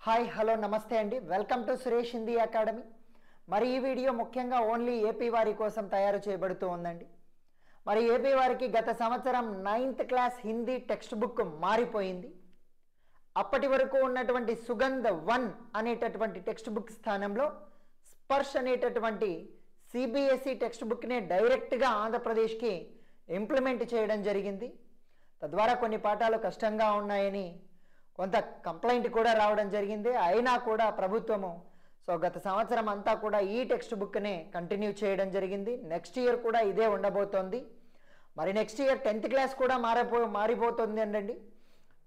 Hi hello నమస్తే అండి, welcome to Suresh Hindi academy. మరి ఈ వీడియో ముఖ్యంగా ఓన్లీ ఏపీ వారి కోసం తయారు చేయబడుతూ ఉందండి. మరి ఏపీ వారికి గత సంవత్సరం 9th class Hindi text book మారిపోయింది. అప్పటి వరకు ఉన్నటువంటి సుగంధ్ 1 అనేటటువంటి టెక్స్ట్ బుక్ స్థానంలో స్పర్శ్ అనేటటువంటి సిబిఎస్ఈ టెక్స్ట్ బుక్నే డైరెక్ట్గా ఆంధ్రప్రదేశ్కి ఇంప్లిమెంట్ చేయడం జరిగింది. తద్వారా కొన్ని పాఠాలు కష్టంగా ఉన్నాయని కొంత కంప్లైంట్ కూడా రావడం జరిగింది. అయినా కూడా ప్రభుత్వము గత సంవత్సరం అంతా కూడా ఈ టెక్స్ట్ బుక్నే కంటిన్యూ చేయడం జరిగింది. నెక్స్ట్ ఇయర్ కూడా ఇదే ఉండబోతోంది. మరి నెక్స్ట్ ఇయర్ 10th క్లాస్ కూడా మారిపోతుంది అండి.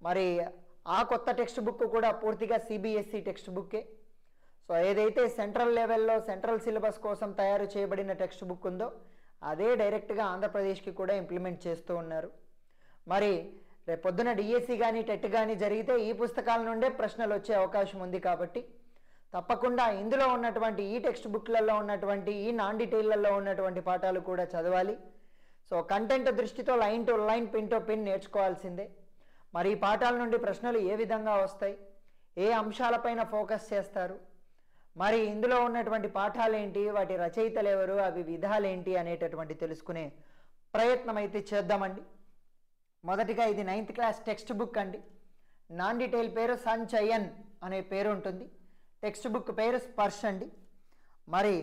మరి ఆ కొత్త టెక్స్ట్ బుక్ కూడా పూర్తిగా సిబిఎస్ఈ టెక్స్ట్ బుక్కే. ఏదైతే సెంట్రల్ లెవెల్లో సెంట్రల్ సిలబస్ కోసం తయారు చేయబడిన టెక్స్ట్ బుక్ ఉందో అదే డైరెక్ట్గా ఆంధ్రప్రదేశ్కి కూడా ఇంప్లిమెంట్ చేస్తూ ఉన్నారు. మరి రేపు పొద్దున డిఎస్సి కానీ టెట్ కానీ జరిగితే ఈ పుస్తకాల నుండే ప్రశ్నలు వచ్చే అవకాశం ఉంది. కాబట్టి తప్పకుండా ఇందులో ఉన్నటువంటి ఈ టెక్స్ట్ బుక్లలో ఉన్నటువంటి ఈ నాన్ డీటెయిల్లో ఉన్నటువంటి పాఠాలు కూడా చదవాలి. కంటెంట్ దృష్టితో line to line, pin to pin నేర్చుకోవాల్సిందే. మరి ఈ పాఠాల నుండి ప్రశ్నలు ఏ విధంగా వస్తాయి, ఏ అంశాలపైన ఫోకస్ చేస్తారు, మరి ఇందులో ఉన్నటువంటి పాఠాలు ఏంటి, వాటి రచయితలు ఎవరు, అవి విధాలేంటి అనేటటువంటి తెలుసుకునే ప్రయత్నం అయితే చేద్దామండి. మొదటిగా ఇది 9th క్లాస్ టెక్స్ట్ బుక్ అండి. నాన్ డీటెయిల్ పేరు సంచయన్ అనే పేరు ఉంటుంది. టెక్స్ట్ బుక్ పేరు స్పర్శ్ అండి. మరి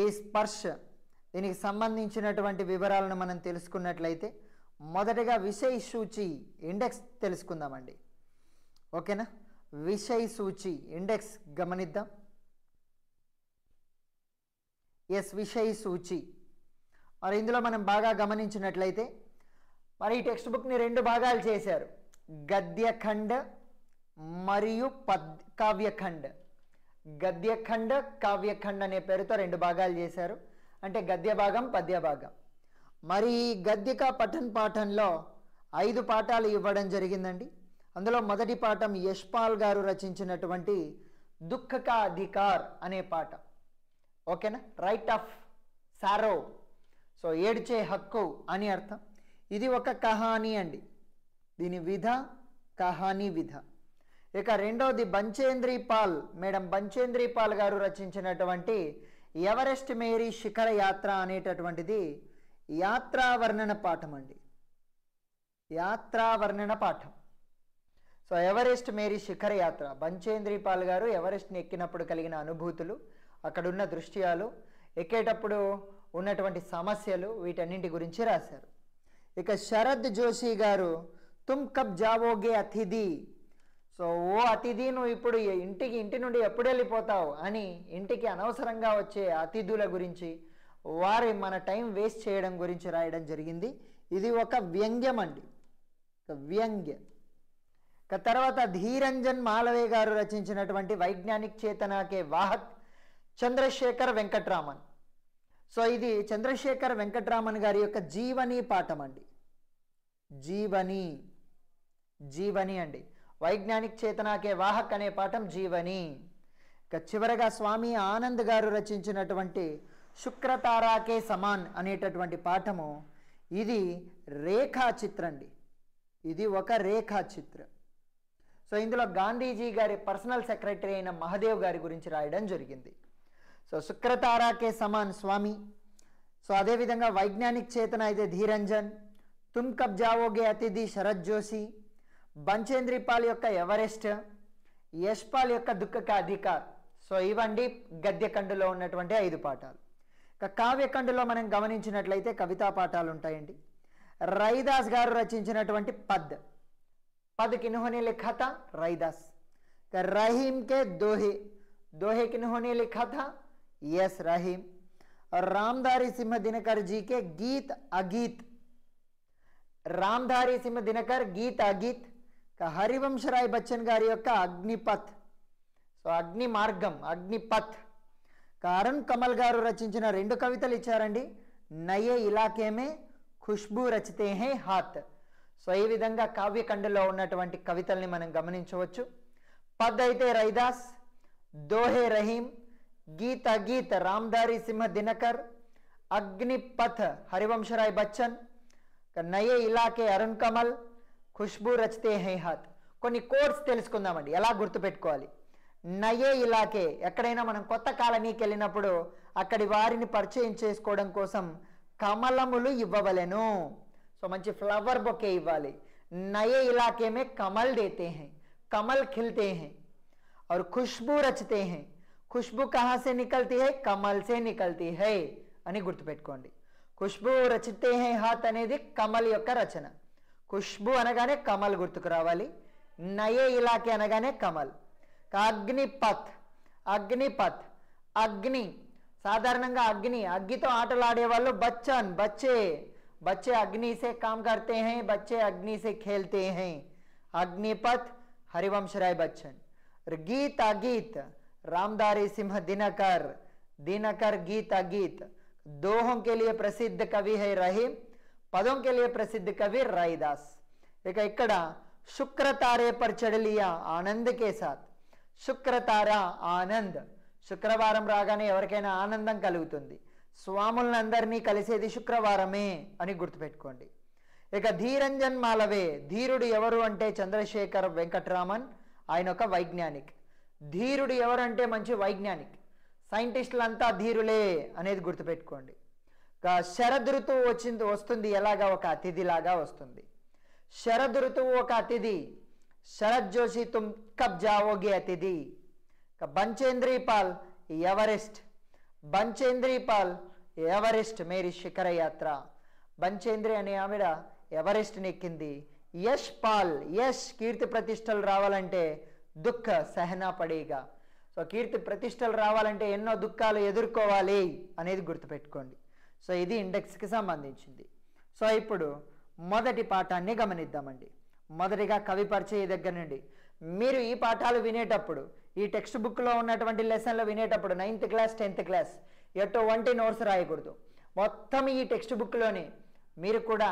ఈ స్పర్శ్ దీనికి సంబంధించినటువంటి వివరాలను మనం తెలుసుకున్నట్లయితే మొదటగా విషయ సూచి ఇండెక్స్ తెలుసుకుందామండి. ఓకేనా, విషయ సూచి ఇండెక్స్ గమనిద్దాం. విషయ సూచి. మరి ఇందులో మనం బాగా గమనించినట్లయితే మరి ఈ టెక్స్ట్ బుక్ని 2 భాగాలు చేశారు, గద్యఖండ్ మరియు కావ్యఖండ్. గద్యఖండ్ కావ్యఖండ్ అనే పేరుతో 2 భాగాలు చేశారు, అంటే గద్య భాగం పద్య భాగం. మరి ఈ గద్యక పఠన్ పాఠంలో 5 పాఠాలు ఇవ్వడం జరిగిందండి. అందులో మొదటి పాఠం యశ్పాల్ గారు రచించినటువంటి దుఃఖ కా అధికార్ అనే పాఠం. ఓకేనా, రైట్ ఆఫ్ సారో, ఏడ్చే హక్కు అని అర్థం. ఇది ఒక కహానీ అండి, దీని విధ కహానీ విధ. ఇక రెండోది బంచేంద్రి పాల్, మేడం బంచేంద్రి పాల్ గారు రచించినటువంటి ఎవరెస్ట్ మేరీ శిఖర యాత్ర అనేటటువంటిది యాత్రా వర్ణన పాఠం అండి, యాత్రా వర్ణన పాఠం. ఎవరెస్ట్ మేరీ శిఖర యాత్ర, బంచేంద్రి పాల్ గారు ఎవరెస్ట్ని ఎక్కినప్పుడు కలిగిన అనుభూతులు, అక్కడున్న దృశ్యాలు, ఎక్కేటప్పుడు ఉన్నటువంటి సమస్యలు, వీటన్నింటి గురించి రాశారు. ఇక శరద్ జోషి గారు తుమ్ కబ్ జావోగే అతిథి, ఓ అతిథి నువ్వు ఇప్పుడు ఇంటి నుండి ఎప్పుడు వెళ్ళిపోతావు అని ఇంటికి అనవసరంగా వచ్చే అతిథుల గురించి, వారి మన టైం వేస్ట్ చేయడం గురించి రాయడం జరిగింది. ఇది ఒక వ్యంగ్యం అండి, ఒక వ్యంగ్య. తర్వాత ధీరంజన్ మాలవే గారు రచించినటువంటి వైజ్ఞానిక్ చేతనాకే వాహక్ చంద్రశేఖర్ వెంకట్రామన్. ఇది చంద్రశేఖర్ వెంకట్రామన్ గారి యొక్క జీవని పాఠం అండి, జీవని జీవని అండి. వైజ్ఞానిక్ చేతనాకే వాహక్ అనే పాఠం జీవని. ఇక చివరగా స్వామి ఆనంద్ గారు రచించినటువంటి శుక్రతారాకే సమాన్ అనేటటువంటి పాఠము, ఇది రేఖాచిత్రం అండి, ఇది ఒక రేఖాచిత్రం. ఇందులో గాంధీజీ గారి పర్సనల్ సెక్రటరీ అయిన మహదేవ్ గారి గురించి రాయడం జరిగింది. శుక్రతారాకే సమాన్ స్వామి. అదేవిధంగా వైజ్ఞానిక్ చేతన అయితే ధీరంజన్, తుమ్ కబ్ జావోగే అతిథి శరత్ జోషి, బంచేంద్రి పాల్ యొక్క ఎవరెస్ట్, యశ్పాల్ యొక్క దుఃఖ కా అధికార్. ఇవండి గద్యఖండులో ఉన్నటువంటి 5 పాఠాలు. ఇక కావ్యఖండులో మనం గమనించినట్లయితే కవితా పాఠాలు ఉంటాయండి. రైదాస్ గారు రచించినటువంటి పద్, पद किन्होंने लिखा था, रैदास. रहीम के दोहे, दोहे किन्होंने लिखा था, यस रहीम. और रामधारी सिंह दिनकर जी के गीत अगीत, रामधारी सिंह दिनकर गीत अगीत का हरिवंश राय बच्चन गारी యొక్క అగ్నిపథ్, అగ్ని మార్గం అగ్నిపథ్. అరుణ్ కమల్ గారు రచించిన 2 కవితలు ఇచ్చారండి, నయే ఇలాకే మే ఖుష్బూ రచతే హై హాత్. ఈ విధంగా కావ్యఖండలో ఉన్నటువంటి కవితల్ని మనం గమనించవచ్చు. పద్ అయితే రైదాస్, దోహే రహీం, గీత గీత్ రామ్ధారి సింహ దినకర్, అగ్నిపథ్ హరివంశరాయ్ బచ్చన్, నయే ఇలాకే అరుణ్ కమల్, ఖుష్బూ రచతే హై హాత్. కొన్ని కోడ్స్ తెలుసుకుందామండి, ఎలా గుర్తుపెట్టుకోవాలి. నయే ఇలాకే ఎక్కడైనా మనం కొత్త కాలనీకి వెళ్ళినప్పుడు అక్కడి వారిని పరిచయం చేసుకోవడం కోసం కమలములు ఇవ్వవలెను. సో మంచి ఫ్లవర్ బొకే ఇవ్వాలి. नए इलाके में कमल देते हैं, कमल खिलते हैं और खुशबू रचते हैं. खुशबू कहाँ से निकलती है? कमल से निकलती है అని గుర్తుపెట్టుకోండి. ఖుష్బూ రచితే హై హాత్ అనేది కమల్ యొక్క రచన. ఖుష్బూ అనగానే కమల్ గుర్తుకు రావాలి. నయే ఇలాకే అనగానే కమల్. అగ్నిపథ్, అగ్నిపథ్, అగ్ని సాధారణంగా అగ్గితో ఆటలాడే వాళ్ళు బచ్చన్, बच्चे अग्नि से काम करते हैं, बच्चे अग्नि से खेलते हैं. अग्निपथ हरिवंश राय बच्चन. गीत अगीत रामधारी सिंह दिनकर, दिनकर गीत अगीत. दोहों के लिए प्रसिद्ध कवि है रहीम, पदों के लिए प्रसिद्ध कवि रैदास. इक इक्कड़ शुक्र तारे पर चढ़ लिया आनंद के साथ. शुक्र तारा आनंद, శుక్రవారం రాగానే ఎవరికైనా ఆనందం కలుగుతుంది. స్వాములందరినీ కలిసేది శుక్రవారమే అని గుర్తుపెట్టుకోండి. ఇక ధీరంజన్ మాలవే, ధీరుడు ఎవరు అంటే చంద్రశేఖర్ వెంకటరామన్, ఆయన ఒక వైజ్ఞానిక్. ధీరుడు ఎవరు అంటే మంచి వైజ్ఞానిక్. సైంటిస్టులంతా ధీరులే అనేది గుర్తుపెట్టుకోండి. శరద్ ఋతువు వస్తుంది ఎలాగా? ఒక అతిథిలాగా వస్తుంది. శరద్ ఋతువు ఒక అతిథి. శరద్ జోషి తుమ్ కబ్ జావోగే అతిథి. Bachendri Pal Everest, Bachendri Pal Everest Meri Shikhar Yatra. బంచేంద్రి అనే ఆవిడ ఎవరెస్ట్ని ఎక్కింది. యష్ పాల్, యష్ కీర్తి ప్రతిష్టలు రావాలంటే దుఃఖ సహనా పడేగా. సో కీర్తి ప్రతిష్టలు రావాలంటే ఎన్నో దుఃఖాలు ఎదుర్కోవాలి అనేది గుర్తుపెట్టుకోండి. సో ఇది ఇండెక్స్కి సంబంధించింది. సో ఇప్పుడు మొదటి పాఠాన్ని గమనిద్దామండి. మొదటిగా కవి పరిచయ దగ్గర నుండి మీరు ఈ పాఠాలు వినేటప్పుడు, ఈ టెక్స్ట్ బుక్లో ఉన్నటువంటి లెసన్లు వినేటప్పుడు 9th క్లాస్ 10th క్లాస్ ఎటువంటి నోట్స్ రాయకూడదు. మొత్తం ఈ టెక్స్ట్ బుక్లోనే మీరు కూడా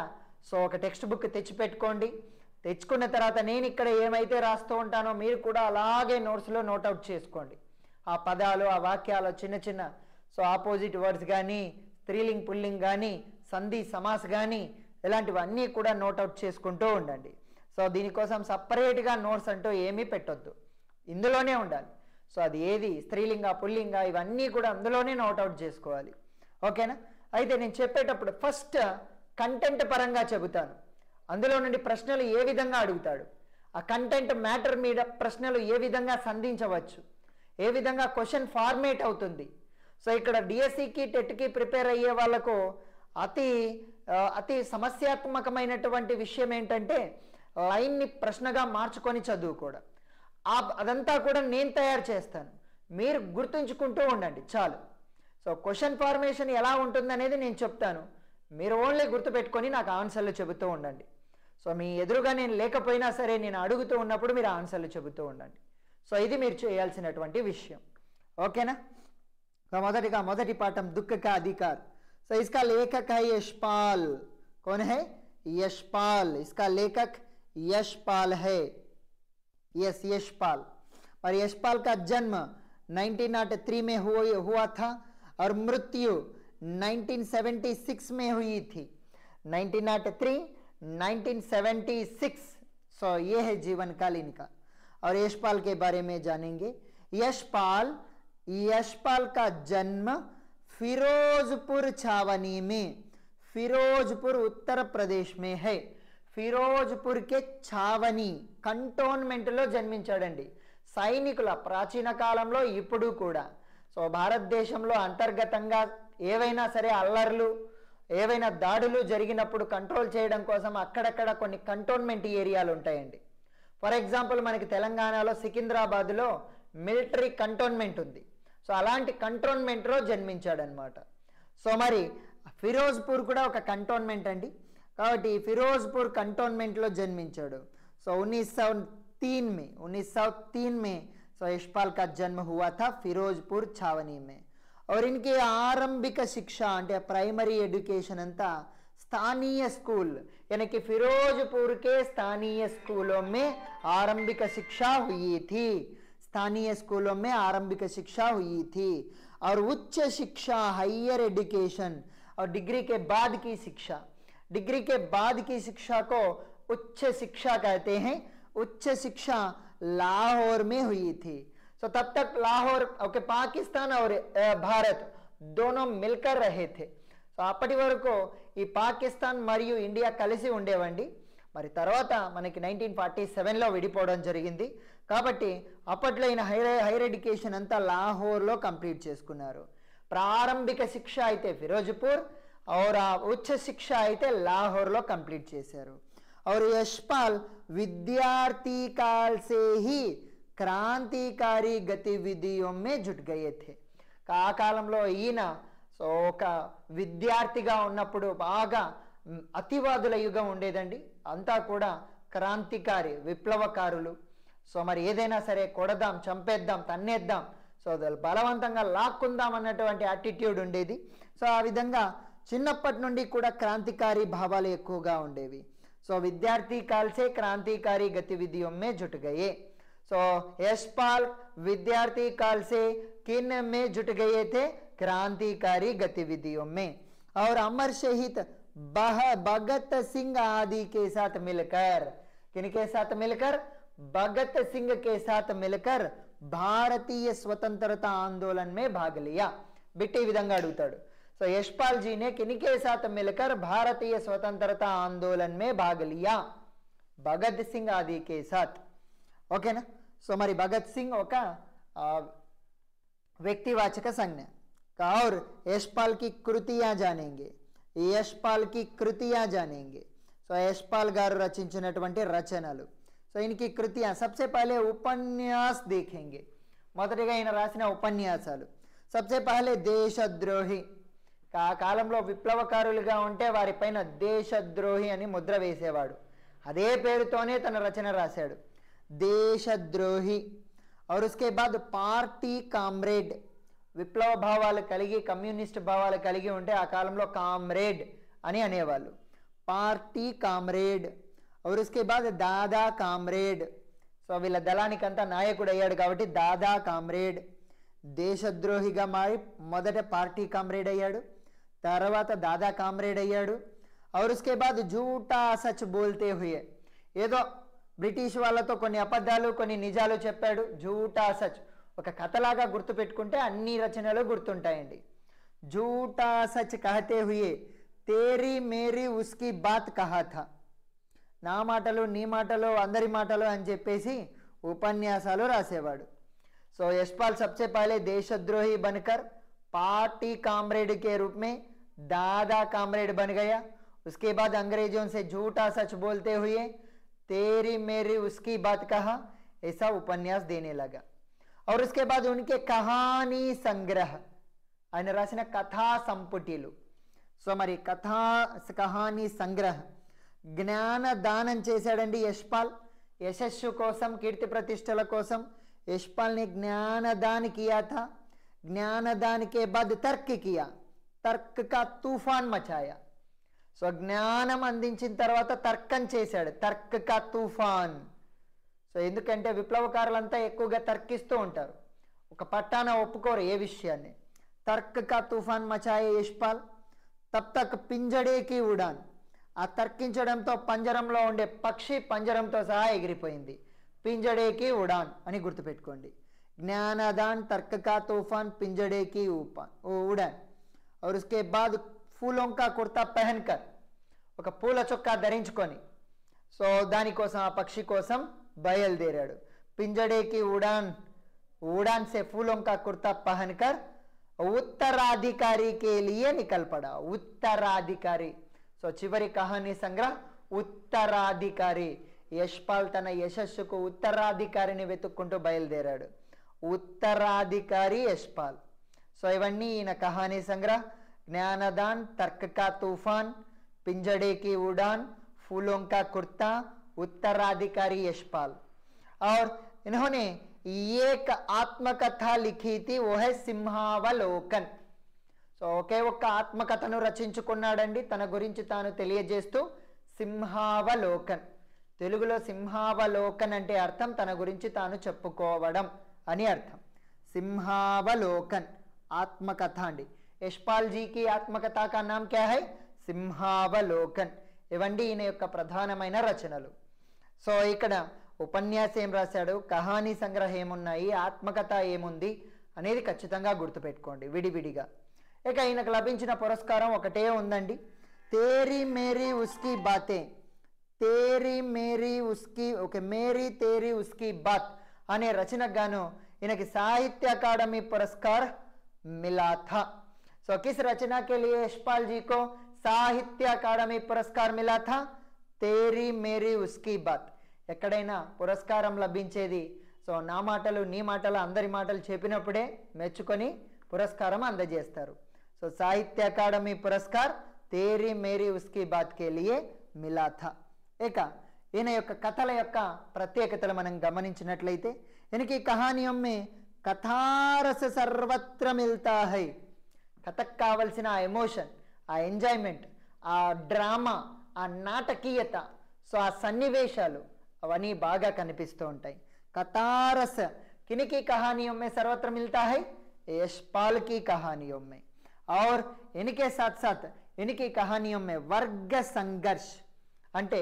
సో ఒక టెక్స్ట్ బుక్ తెచ్చిపెట్టుకోండి. తెచ్చుకున్న తర్వాత నేను ఇక్కడ ఏమైతే రాస్తూ ఉంటానో మీరు కూడా అలాగే నోట్స్లో నోట్అవుట్ చేసుకోండి. ఆ పదాలు, ఆ వాక్యాలు, చిన్న చిన్న సో ఆపోజిట్ వర్డ్స్ కానీ, స్త్రీలింగ్ పుల్లింగ్ కానీ, సంధి సమాస్ కానీ ఇలాంటివన్నీ కూడా నోట్అవుట్ చేసుకుంటూ ఉండండి. సో దీనికోసం సపరేట్గా నోట్స్ అంటూ ఏమీ పెట్టొద్దు, ఇందులోనే ఉండాలి. సో అది ఏది స్త్రీలింగ పుల్లింగ ఇవన్నీ కూడా అందులోనే నోట్అవుట్ చేసుకోవాలి. ఓకేనా? అయితే నేను చెప్పేటప్పుడు ఫస్ట్ కంటెంట్ పరంగా చెబుతాను. అందులో నుండి ప్రశ్నలు ఏ విధంగా అడుగుతాడు, ఆ కంటెంట్ మ్యాటర్ మీద ప్రశ్నలు ఏ విధంగా సంధించవచ్చు, ఏ విధంగా క్వశ్చన్ ఫార్మేట్ అవుతుంది. సో ఇక్కడ డిఎస్సికి టెట్కి ప్రిపేర్ అయ్యే వాళ్ళకు అతి సమస్యాత్మకమైనటువంటి విషయం ఏంటంటే లైన్ని ప్రశ్నగా మార్చుకొని చదువుకోవడం. అదంతా కూడా నేను తయారు చేస్తాను, మీరు గుర్తుంచుకుంటూ ఉండండి చాలు. సో క్వశ్చన్ ఫార్మేషన్ ఎలా ఉంటుందనేది నేను చెప్తాను, మీరు ఓన్లీ గుర్తుపెట్టుకొని నాకు ఆన్సర్లు చెబుతూ ఉండండి. సో మీ ఎదురుగా నేను లేకపోయినా సరే నేను అడుగుతూ ఉన్నప్పుడు మీరు ఆన్సర్లు చెబుతూ ఉండండి. సో ఇది మీరు చేయాల్సినటువంటి విషయం. ఓకేనా? మొదటిగా మొదటి పాఠం దుఃఖ కా అధికార్. So Iska Lekhak high Yashpal. कौन है? यशपाल. इसका लेखक यशपाल है. यस, यशपाल. और यशपाल का जन्म 1903 में हुआ था और मृत्यु 1976 में हुई थी. 1903 1976. सो ये है जीवन काल इनका. और यशपाल के बारे में जानेंगे. यशपाल का जन्म फिरोजपुर छावनी में, फिरोजपुर उत्तर प्रदेश में है. ఫిరోజ్పూర్ కే ఛావని కంటోన్మెంట్లో జన్మించాడండి. సైనికుల ప్రాచీన కాలంలో ఇప్పుడు కూడా సో భారతదేశంలో అంతర్గతంగా ఏవైనా సరే అల్లర్లు, ఏవైనా దాడులు జరిగినప్పుడు కంట్రోల్ చేయడం కోసం అక్కడక్కడ కొన్ని కంటోన్మెంట్ ఏరియాలు ఉంటాయండి. ఫర్ ఎగ్జాంపుల్ మనకి తెలంగాణలో సికింద్రాబాద్లో మిలిటరీ కంటోన్మెంట్ ఉంది. సో అలాంటి కంటోన్మెంట్లో జన్మించాడనమాట. సో మరి ఫిరోజ్పూర్ కూడా ఒక కంటోన్మెంట్ అండి. కాబట్టి ఫిరోజ్పూర్ కంటోన్మెంట్లో జన్మించాడు. సో 1903 में सो यशपाल का जन्म हुआ था फिरोजपुर छावनी में. और इनकी आरंभिक शिक्षा అంటే ప్రైమరీ ఎడ్యుకేషన్ అంతా स्थानीय स्कूल यानी कि फिरोजपुर के स्थानीय स्कूलों में आरंभिक शिक्षा हुई थी. स्थानीय स्कूलों में आरंभिक शिक्षा हुई थी. और उच्च शिक्षा हायर एजुकेशन और डिग्री के बाद की शिक्षा, डिग्री के बाद की शिक्षा को उच्च शिक्षा कहते हैं. उच्च शिक्षा लाहौर में हुई थी. सो तब तक लाहौर ओके पाकिस्तान और भारत दोनों मिलकर रहे थे. సో అప్పటి వరకు ఈ పాకిస్తాన్ మరియు ఇండియా కలిసి ఉండేవండి. మరి తర్వాత మనకి 1947లో విడిపోవడం జరిగింది. కాబట్టి అప్పట్లో ఈయన హైయర్ ఎడ్యుకేషన్ అంతా లాహోర్లో కంప్లీట్ చేసుకున్నారు. ప్రారంభిక శిక్ష అయితే ఫిరోజ్పూర్ और उच्च शिक्षा అయితే లాహోర్లో కంప్లీట్ చేశారు. और यशपाल विद्यार्थी काल से ही क्रांतिकारी गतिविधियों में जुट गए थे. ఆ కాలంలో ఈయన సో ఒక విద్యార్థిగా ఉన్నప్పుడు బాగా అతివాదుల యుగం ఉండేదండి. అంతా కూడా క్రాంతికారి విప్లవకారులు. సో మరి ఏదైనా సరే కొడదాం, చంపేద్దాం, తన్నేద్దాం, సో బలవంతంగా లాక్కుందాం అన్నటువంటి యాటిట్యూడ్ ఉండేది. సో ఆ విధంగా చిన్నప్పటి నుండి కూడా క్రాంతికారి భావాలు ఎక్కువగా ఉండేవి. సో విద్యార్థి కాల్సే క్రాంతికారి గతివిధిयों में जुट गए. सो यशपाल विद्यार्थी काल से किन में जुट गए थे? क्रांतिकारी गतिविधियों में. और अमर शहीद भगत सिंह आदि के साथ मिलकर, किनके साथ मिलकर? भगत सिंह के साथ मिलकर भारतीय स्वतंत्रता आंदोलन में भाग लिया. बिट्टी विधंगा अडुगुताडु. सो यशपाल जी ने किनके साथ मिलकर भारतीय स्वतंत्रता आंदोलन में भाग लिया? भगत सिंह आदि के साथ. ओके ना. सो మరి భగత్ సింగ్ ఒక వ్యక్తివాచక సంజ్ఞ. और यशपाल की कृतियां जानेंगे. यशपाल की कृतियां जानेंगे. सो यशपाल గారు రచించినటువంటి రచనలు. సో ఇన్కి కృతియాं सबसे पहले उपन्यास देखेंगे. మొదటిగా ఈయన రాసిన ఉపన్యాసాలు. सबसे पहले देशद्रोही. ఆ కాలంలో విప్లవకారులుగా ఉంటే వారిపైన దేశద్రోహి అని ముద్ర వేసేవాడు. అదే పేరుతోనే తన రచన రాశాడు, దేశద్రోహి. और उसके बाद పార్టీ కామ్రేడ్. విప్లవ భావాలు కలిగి కమ్యూనిస్ట్ భావాలు కలిగి ఉంటే ఆ కాలంలో కామ్రేడ్ అని అనేవాళ్ళు. Party comrade. और उसके बाद దాదా కామ్రేడ్. సో వీళ్ళ దళానికంతా నాయకుడు అయ్యాడు కాబట్టి దాదా కామ్రేడ్. దేశద్రోహిగా మారి మొదట పార్టీ కామ్రేడ్ అయ్యాడు, తర్వాత దాదా కామ్రేడ్ అయ్యాడు. और उसके बाद झूठा सच बोलते हुए, ఏదో బ్రిటిష్ వాళ్ళతో కొన్ని అబద్ధాలు కొన్ని నిజాలు చెప్పాడు. झूठा सच ఒక కథలాగా గుర్తుపెట్టుకుంటే అన్ని రచనలు గుర్తుంటాయండి. झूठा सच कहते हुए तेरी मेरी उसकी बात कहा था. నా మాటలు నీ మాటలు అందరి మాటలు అని చెప్పేసి ఉపన్యాసాలు రాసేవాడు. सो यशपाल सबसे पहले देशद्रोही बनकर पार्टी कामरेड के रूप में दादा कामरेड बन गया. उसके बाद अंग्रेजों से झूठा सच बोलते हुए तेरी मेरी उसकी बात कहा, ऐसा उपन्यास देने लगा. और उसके बाद उनके कहानी संग्रह, ఆయన రాసిన కథా సంపుటిలు. సో మరి కహానీ సంగ్రహ. జ్ఞాన దానం చేశాడండి యశ్పాల్. యశస్సు కోసం కీర్తి ప్రతిష్టల కోసం यशपाल ने ज्ञानदान किया था. ज्ञानदान के बाद तर्क किया, तर्क का तूफान मचाया. సో జ్ఞానం అందించిన తర్వాత తర్కం చేశాడు, తర్క్ కా తూఫాన్. సో ఎందుకంటే విప్లవకారులంతా ఎక్కువగా తర్కిస్తూ ఉంటారు, ఒక పట్టాన ఒప్పుకోరు ఏ విషయాన్ని. తర్క్ కా తూఫాన్ మచాయే యశ్పాల్. తబ్ తక్ పింజడేకి ఉడాన్. ఆ తర్కించడంతో పంజరంలో ఉండే పక్షి పంజరంతో సహా ఎగిరిపోయింది. पिंजड़े की उड़ान అని గుర్తుపెట్టుకోండి. జ్ఞానదాన్ तर्क का तूफान पिंजड़े की उड़ान. और उसके बाद फूलों का कुर्ता पहनकर, ఒక పూల చొక్కా ధరించుకొని సో దానికోసం ఆ పక్షి కోసం బయలుదేరాడు. पिंजड़े की उड़ान, उड़ान से फूलों का कुर्ता पहनकर उत्तराधिकारी के लिए निकल पड़ा. उत्तराधिकारी. సో చివరి కహానీ సంగ్రహ ఉత్తరాధికారి. యశ్పాల్ తన యశస్సుకు ఉత్తరాధికారిని వెతుక్కుంటూ బయలుదేరాడు. ఉత్తరాధికారి యశ్పాల్. సో ఇవన్నీ ఈయన కహానీ సంగ్రహ. జ్ఞానదాన్, తర్క్ కా తూఫాన్, पिंजड़े की उड़ान, फूलों का कुर्ता, उत्तराधिकारी यशपाल. और इन्होंने एक आत्मकथा लिखी थी, वो है సింహావలోకన్. సో ఒకే ఒక్క ఆత్మకథను రచించుకున్నాడండి తన గురించి తాను తెలియజేస్తూ. సింహావలోకన్. తెలుగులో సింహావలోకన్ అంటే అర్థం తన గురించి తాను చెప్పుకోవడం అని అర్థం. సింహావలోకన్ ఆత్మకథ అండి. యశ్పాల్ జీకి ఆత్మకథ కా నామ్ క్యా హై? సింహావలోకన్. ఇవండి ఈయన యొక్క ప్రధానమైన రచనలు. సో ఇక్కడ ఉపన్యాసం ఏం రాశాడు, కహానీ సంగ్రహం ఏమున్నాయి, ఆత్మకథ ఏముంది అనేది ఖచ్చితంగా గుర్తుపెట్టుకోండి విడివిడిగా. ఇక ఈయనకు లభించిన పురస్కారం ఒకటే ఉందండి, Theri Mary ఉస్కీ బాతే, Theri Mary ఉస్కీ Mary Theri ఉస్కీ bath అనే రచనకు గాను ఈయనకి సాహిత్య అకాడमी पुरस्कार मिला था. सो किस रचना के लिए यशपाल जी को साहित्य अकादमी पुरस्कार मिला था? तेरी मेरी उसकी बात. ఎక్కడైనా పురస్కారం లభించేది సో నా మాటలు నీ మాటలు అందరి మాటలు చెప్పినప్పుడే మెచ్చుకొని పురస్కారం అందజేస్తారు. సో సాహిత్య అకాడమీ పురస్కార్ తేరీ మేరీ ఉస్కీ బాత్ కే లియే మిలా థా. ఇక ఈయన యొక్క కథల యొక్క ప్రత్యేకతలు మనం గమనించినట్లయితే इनकी कहानियों में कथारस सर्वत्र मिलता है. కథకు కావలసిన ఆ ఎమోషన్, ఆ ఎంజాయ్మెంట్, ఆ డ్రామా, ఆ నాటకీయత, సో ఆ సన్నివేశాలు అవన్నీ బాగా కనిపిస్తూ ఉంటాయి. కథారస్ किनकी कहानियों में सर्वत्र मिलता है? यशपाल की कहानियों में. और इनके साथ साथ इनकी कहानियों में वर्ग संघर्ष అంటే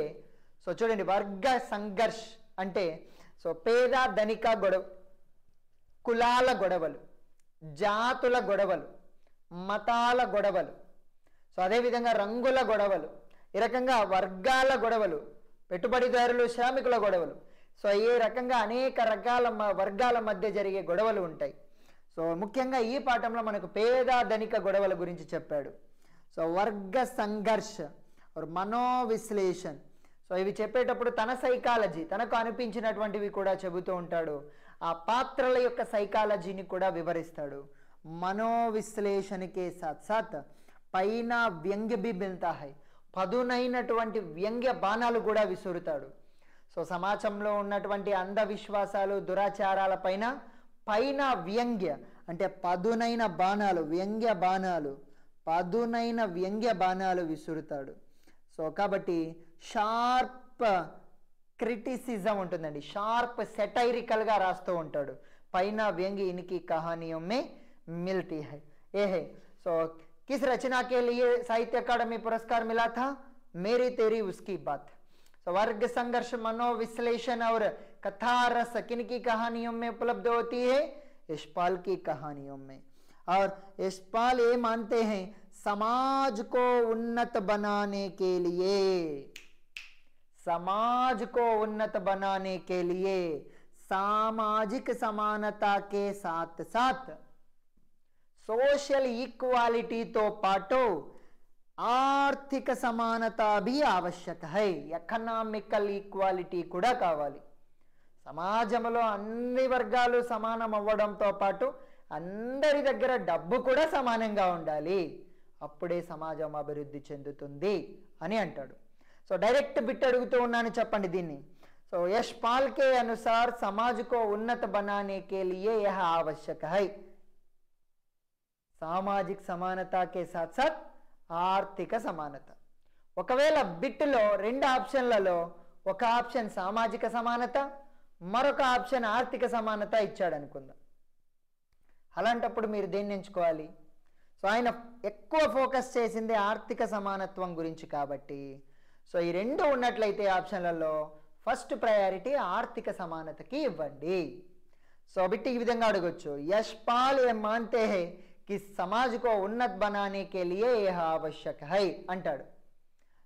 సో చూడండి, వర్గ సంఘర్ష్ అంటే సో పేద ధనిక గొడవ, కులాల గొడవలు, జాతుల గొడవలు, మతాల గొడవలు, సో అదేవిధంగా రంగుల గొడవలు, ఈ రకంగా వర్గాల గొడవలు, పెట్టుబడిదారులు శ్రామికుల గొడవలు, సో ఈ రకంగా అనేక రకాల వర్గాల మధ్య జరిగే గొడవలు ఉంటాయి. సో ముఖ్యంగా ఈ పాఠంలో మనకు పేద ధనిక గొడవల గురించి చెప్పాడు. సో వర్గ సంఘర్ష మనోవిశ్లేషణ, సో ఇవి చెప్పేటప్పుడు తన సైకాలజీ, తనకు అనిపించినటువంటివి కూడా చెబుతూ ఉంటాడు. ఆ పాత్రల యొక్క సైకాలజీని కూడా వివరిస్తాడు. మనోవిశ్లేషణకే సాత్ సాత్ పైన వ్యంగ్య భీ మిల్తా హై, పదునైనటువంటి వ్యంగ్య బాణాలు కూడా విసురుతాడు. సో సమాజంలో ఉన్నటువంటి అంధవిశ్వాసాలు, దురాచారాల పైన పైన వ్యంగ్య అంటే పదునైన బాణాలు, వ్యంగ్య బాణాలు, పదునైన వ్యంగ్య బాణాలు విసురుతాడు. సో కాబట్టి షార్ప్ క్రిటిసిజం ఉంటుందండి, షార్ప్ సెటైరికల్గా రాస్తూ ఉంటాడు. పైన వ్యంగ్య ఇన్కి కహానియోं में मिलती है. ये है. सो किस रचना के लिए साहित्य अकादमी पुरस्कार मिला था? मेरी तेरी उसकी बात. सो वर्ग संघर्ष, मनोविश्लेषण और कथा रस किनकी कहानियों में उपलब्ध होती है? यशपाल की कहानियों में. और यशपाल ये मानते हैं समाज को उन्नत बनाने के लिए, समाज को उन्नत बनाने के लिए सामाजिक समानता के साथ साथ सोशल इक्वालिटी तो पाटो आर्थिक समानता भी आवश्यक है. ఎకనామికల్ ఈక్వాలిటీ కూడా కావాలి. సమాజంలో అన్ని వర్గాలు సమానం అవ్వడంతో పాటు అందరి దగ్గర డబ్బు కూడా సమానంగా ఉండాలి, అప్పుడే సమాజం అభివృద్ధి చెందుతుంది అని అంటాడు. సో డైరెక్ట్ బిట్ అడుగుతూ ఉన్నాను, చెప్పండి దీన్ని. సో యశపాల్ के अनुसार समाज को उन्नत बनाने के लिए यह आवश्यक है సామాజిక సమానతకే సాత్ సాత్ ఆర్థిక సమానత. ఒకవేళ బిట్లో రెండు ఆప్షన్లలో ఒక ఆప్షన్ సామాజిక సమానత, మరొక ఆప్షన్ ఆర్థిక సమానత ఇచ్చాడు అనుకుందాం. అలాంటప్పుడు మీరు దేన్ని ఎంచుకోవాలి? సో ఆయన ఎక్కువ ఫోకస్ చేసింది ఆర్థిక సమానత్వం గురించి కాబట్టి సో ఈ రెండు ఉన్నట్లయితే ఆప్షన్లలో ఫస్ట్ ప్రయారిటీ ఆర్థిక సమానతకి ఇవ్వండి. సో బిట్టి ఈ విధంగా అడగొచ్చు, యశపాల్ ఏ మాన్తే హై कि समाज को उन्नत बनाने के लिए यह आवश्यक है अंटाడు.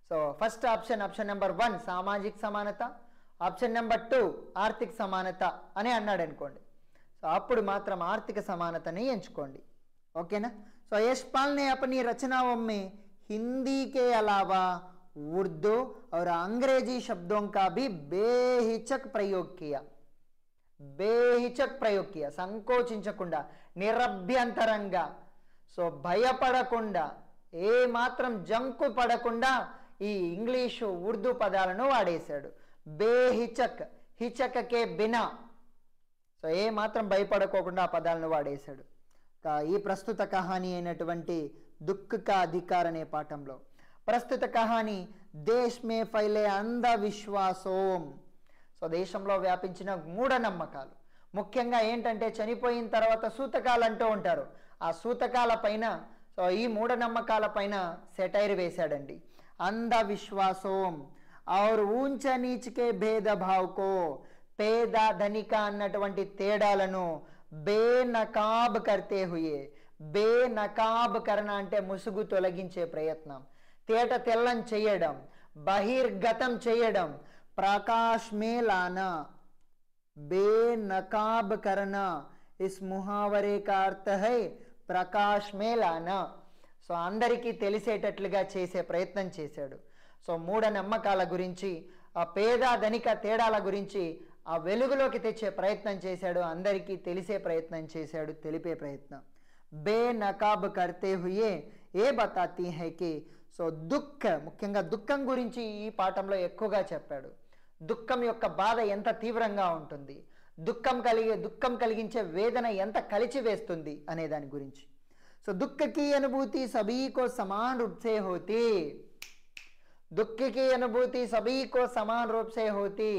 So first option, option number 1 సామాజిక సమానత, ఆప్షన్ నెంబర్ 2 ఆర్థిక సమానత అని అన్నాడు అనుకోండి. సో అప్పుడు మాత్రం ఆర్థిక సమానతని ఎంచుకోండి. ఓకేనా? సో यशपाल ने अपनी रचनाओं में हिंदी के अलावा उर्दू और अंग्रेजी शब्दों का भी बेहिचक प्रयोग किया. బేహిచక్ ప్రయోగ్ కియా, సంకోచించకుండా, నిరభ్యంతరంగా, సో భయపడకుండా, ఏ మాత్రం జంకు పడకుండా ఈ ఇంగ్లీషు ఉర్దూ పదాలను వాడేశాడు. బేహిచక్, హిచకకే బినా, సో ఏ మాత్రం భయపడకోకుండా ఆ పదాలను వాడేశాడు. ఈ ప్రస్తుత కహానీ అయినటువంటి దుఃఖ్ కా అధికార్ అనే పాఠంలో ప్రస్తుత కహానీ దేశ్ మే ఫైలే అంధవిశ్వాసోం, సో దేశంలో వ్యాపించిన మూఢనమ్మకాలు, ముఖ్యంగా ఏంటంటే చనిపోయిన తర్వాత సూతకాలు అంటూ ఉంటారు, ఆ సూతకాల పైన, సో ఈ మూఢనమ్మకాల పైన సెటైర్ వేశాడండి. అంధవిశ్వాసోం और ऊंच नीच के भेदभाव को పేద ధనిక అన్నటువంటి తేడాలను బేనకాబ్ కర్తే హుయే, బేనకాబ్ కరణ అంటే ముసుగు తొలగించే ప్రయత్నం, తేట తెల్లం చేయడం, బహిర్గతం చేయడం, ప్రకాశ్ మే లానా, బేనకాబ్ కరణ. ఇస్ ముహావరే కా అర్థ హై ప్రకాశ్ మే లానా. సో అందరికీ తెలిసేటట్లుగా చేసే ప్రయత్నం చేశాడు. సో మూఢనమ్మకాల గురించి, ఆ పేద ధనిక తేడాల గురించి ఆ వెలుగులోకి తెచ్చే ప్రయత్నం చేశాడు, అందరికీ తెలిసే ప్రయత్నం చేశాడు, తెలిపే ప్రయత్నం. బేనకాబ్ కర్తే హుయే ఏ బతాతీ హై కి. సో దుఃఖ, ముఖ్యంగా దుఃఖం గురించి ఈ పాఠంలో ఎక్కువగా చెప్పాడు. దుఃఖం యొక్క బాధ ఎంత తీవ్రంగా ఉంటుంది, దుఃఖం కలిగించే వేదన ఎంత కలిచివేస్తుంది అనే దాని గురించి. సో దుఃఖ की अनुभूति सभी को समान रूप से होती, दुख की अनुभूति सभी को समान रूप से होती.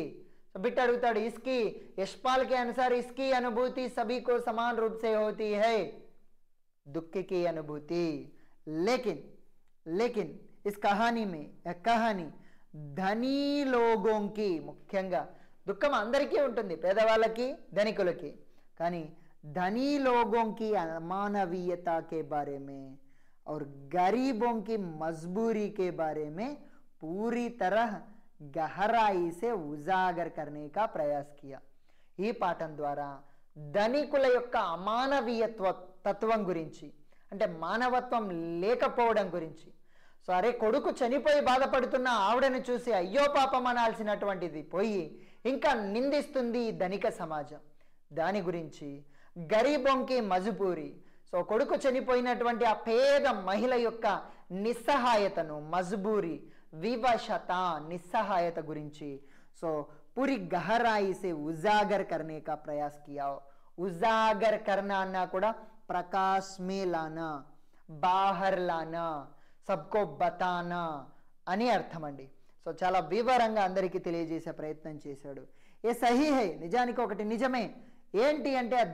तो बिट अड़ुताड़ इसकी, यशपाल के अनुसार इसकी अनुभूति सभी को समान रूप से होती है, दुख की अनुभूति. लेकिन इस कहानी में कहानी ధనీ లోగోంకి, ముఖ్యంగా దుఃఖం అందరికీ ఉంటుంది, పేదవాళ్ళకి ధనికులకి, కానీ धनी लोगों की अमानवीयता के बारे में और गरीबों की मजबूरी के बारे में पूरी तरह गहराई से उजागर करने का प्रयास किया. ఈ పాఠం ద్వారా ధనికుల యొక్క అమానవీయత్వ తత్వం గురించి, అంటే మానవత్వం లేకపోవడం గురించి. సో అరే కొడుకు చనిపోయి బాధపడుతున్న ఆవిడను చూసి అయ్యో పాపం అనాల్సినటువంటిది పోయి ఇంకా నిందిస్తుంది ఈ ధనిక సమాజం. దాని గురించి గరీబోంకి మజబూరి, సో కొడుకు చనిపోయినటువంటి ఆ పేద మహిళ యొక్క నిస్సహాయతను, మజబూరి, వివశత, నిస్సహాయత గురించి సో పూరి గహరాయి సే ఉజాగర్ కర్నే కా ప్రయాస్ కియా. ఉజాగర్ కర్నా అన్నా కూడా ప్రకాశ్ మే లానా, బాహర్ లానా, సబ్కో బతానా అని అర్థం అండి. సో చాలా వివరంగా అందరికీ తెలియజేసే ప్రయత్నం చేశాడు. ఏ సహీ హై, నిజానికి ఒకటి నిజమే. ఏంటి అంటే ఆ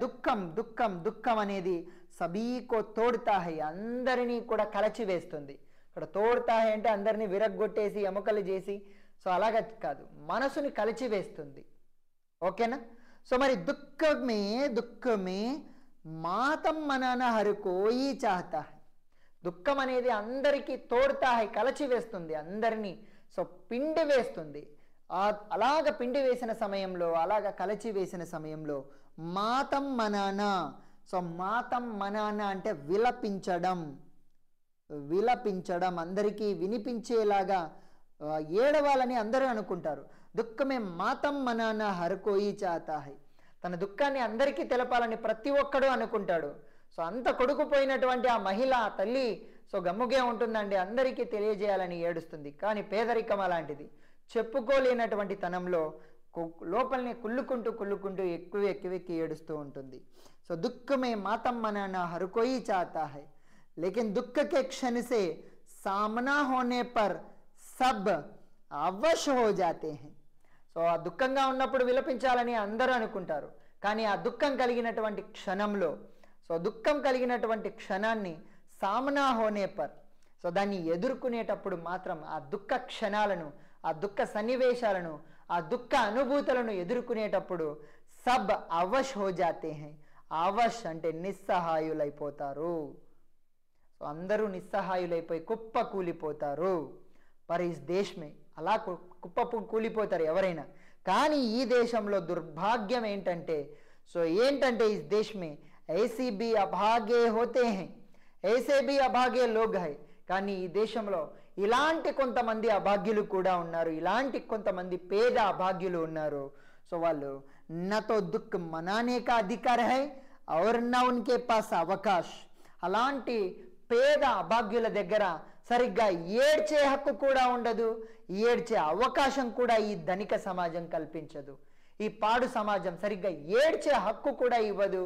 దుఃఖం అనేది సబీకో తోడుతా హై, అందరినీ కూడా కలచివేస్తుంది. ఇక్కడ తోడుతా హై అంటే అందరినీ విరగ్గొట్టేసి ఎముకలు చేసి, సో అలాగ కాదు, మనసుని కలిచివేస్తుంది. ఓకేనా. సో మరి దుఃఖమే మాతం మనానా హర్ కోయి చాహతా హై. దుఃఖం అనేది అందరికీ తోడుతా హై, కలచివేస్తుంది అందరినీ, సో పిండి వేస్తుంది. అలాగ పిండి వేసిన సమయంలో, అలాగ కలచి వేసిన సమయంలో మాతం మనానా. సో మాతం మనానా అంటే విలపించడం, అందరికీ వినిపించేలాగా ఏడవాలని అందరూ అనుకుంటారు. దుఃఖమే మాతం మనానా హర్ కోయి చాతా హై. తన దుఃఖాన్ని అందరికీ తెలపాలని ప్రతి ఒక్కడూ అనుకుంటాడు. సో అంత కొడుకుపోయినటువంటి ఆ మహిళ, ఆ తల్లి సో గమ్ముగే ఉంటుందండి, అందరికీ తెలియజేయాలని ఏడుస్తుంది. కానీ పేదరికం అలాంటిది, చెప్పుకోలేనటువంటి తనంలో లోపల్ని కుళ్ళుకుంటూ ఎక్కువెక్కి ఏడుస్తూ ఉంటుంది. సో దుఃఖమే మాతం మనానా హర్ కోయి చాతా హై, లేకిన్ దుఃఖ కే క్షణ సే సామనా హోనే పర్ సబ్ అవశ్ హో జాతే హై. సో ఆ దుఃఖంగా ఉన్నప్పుడు విలపించాలని అందరూ అనుకుంటారు, కానీ ఆ దుఃఖం కలిగినటువంటి క్షణంలో, సో దుఃఖం కలిగినటువంటి క్షణాన్ని సామనా హోనే పర్, సో దాన్ని ఎదుర్కొనేటప్పుడు మాత్రం ఆ దుఃఖ క్షణాలను, ఆ దుఃఖ సన్నివేశాలను, ఆ దుఃఖ అనుభూతులను ఎదుర్కొనేటప్పుడు సబ్ అవశ్ హో జాతే హై. అవశ్ అంటే నిస్సహాయులైపోతారు. సో అందరూ నిస్సహాయులైపోయి కుప్ప కూలిపోతారు. పర్ ఇస్ దేశమే అలా కుప్ప కూలిపోతారు ఎవరైనా. కానీ ఈ దేశంలో దుర్భాగ్యం ఏంటంటే, సో ఏంటంటే ఇస్ దేశమే ऐसी भी अभागे होते हैं, ऐसे भी अभागे लोग है. కానీ ఈ దేశంలో ఇలాంటి కొంతమంది అభాగ్యులు కూడా ఉన్నారు, ఇలాంటి కొంతమంది పేద అభాగ్యులు ఉన్నారు. సో వాళ్ళు నతో దుఃఖ మనానే కా అధికార హై ఔర్ నా ఉన్కే పాస్ అవకాశ్. అలాంటి పేద అభాగ్యుల దగ్గర సరిగ్గా ఏడ్చే హక్కు కూడా ఉండదు, ఏడ్చే అవకాశం కూడా ఈ ధనిక సమాజం కల్పించదు. ఈ పాడు సమాజం సరిగ్గా ఏడ్చే హక్కు కూడా ఇవ్వదు,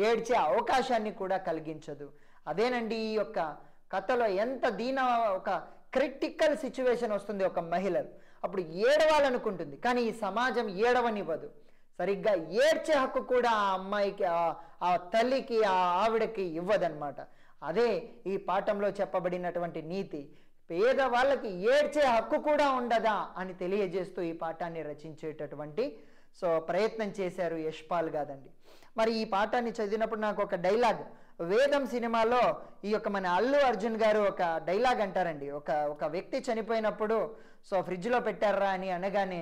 ఏడ్చే అవకాశాన్ని కూడా కలిగించదు. అదేనండి ఈ యొక్క కథలో ఎంత ఒక క్రిటికల్ సిచ్యువేషన్ వస్తుంది ఒక మహిళలు, అప్పుడు ఏడవాలనుకుంటుంది, కానీ ఈ సమాజం ఏడవనివ్వదు. సరిగ్గా ఏడ్చే హక్కు కూడా ఆ అమ్మాయికి, ఆ తల్లికి, ఆ ఆవిడకి ఇవ్వదన్నమాట. అదే ఈ పాఠంలో చెప్పబడినటువంటి నీతి. పేదవాళ్ళకి ఏడ్చే హక్కు కూడా ఉండదా అని తెలియజేస్తూ ఈ పాఠాన్ని రచించేటటువంటి సో ప్రయత్నం చేశారు యశ్పాల్ కాదండి. మరి ఈ పాఠాన్ని చదివినప్పుడు నాకు ఒక డైలాగ్, వేదం సినిమాలో ఈ యొక్క మన అల్లు అర్జున్ గారు ఒక డైలాగ్ అంటారండి. ఒక వ్యక్తి చనిపోయినప్పుడు సో ఫ్రిడ్జ్లో పెట్టారా అని అనగానే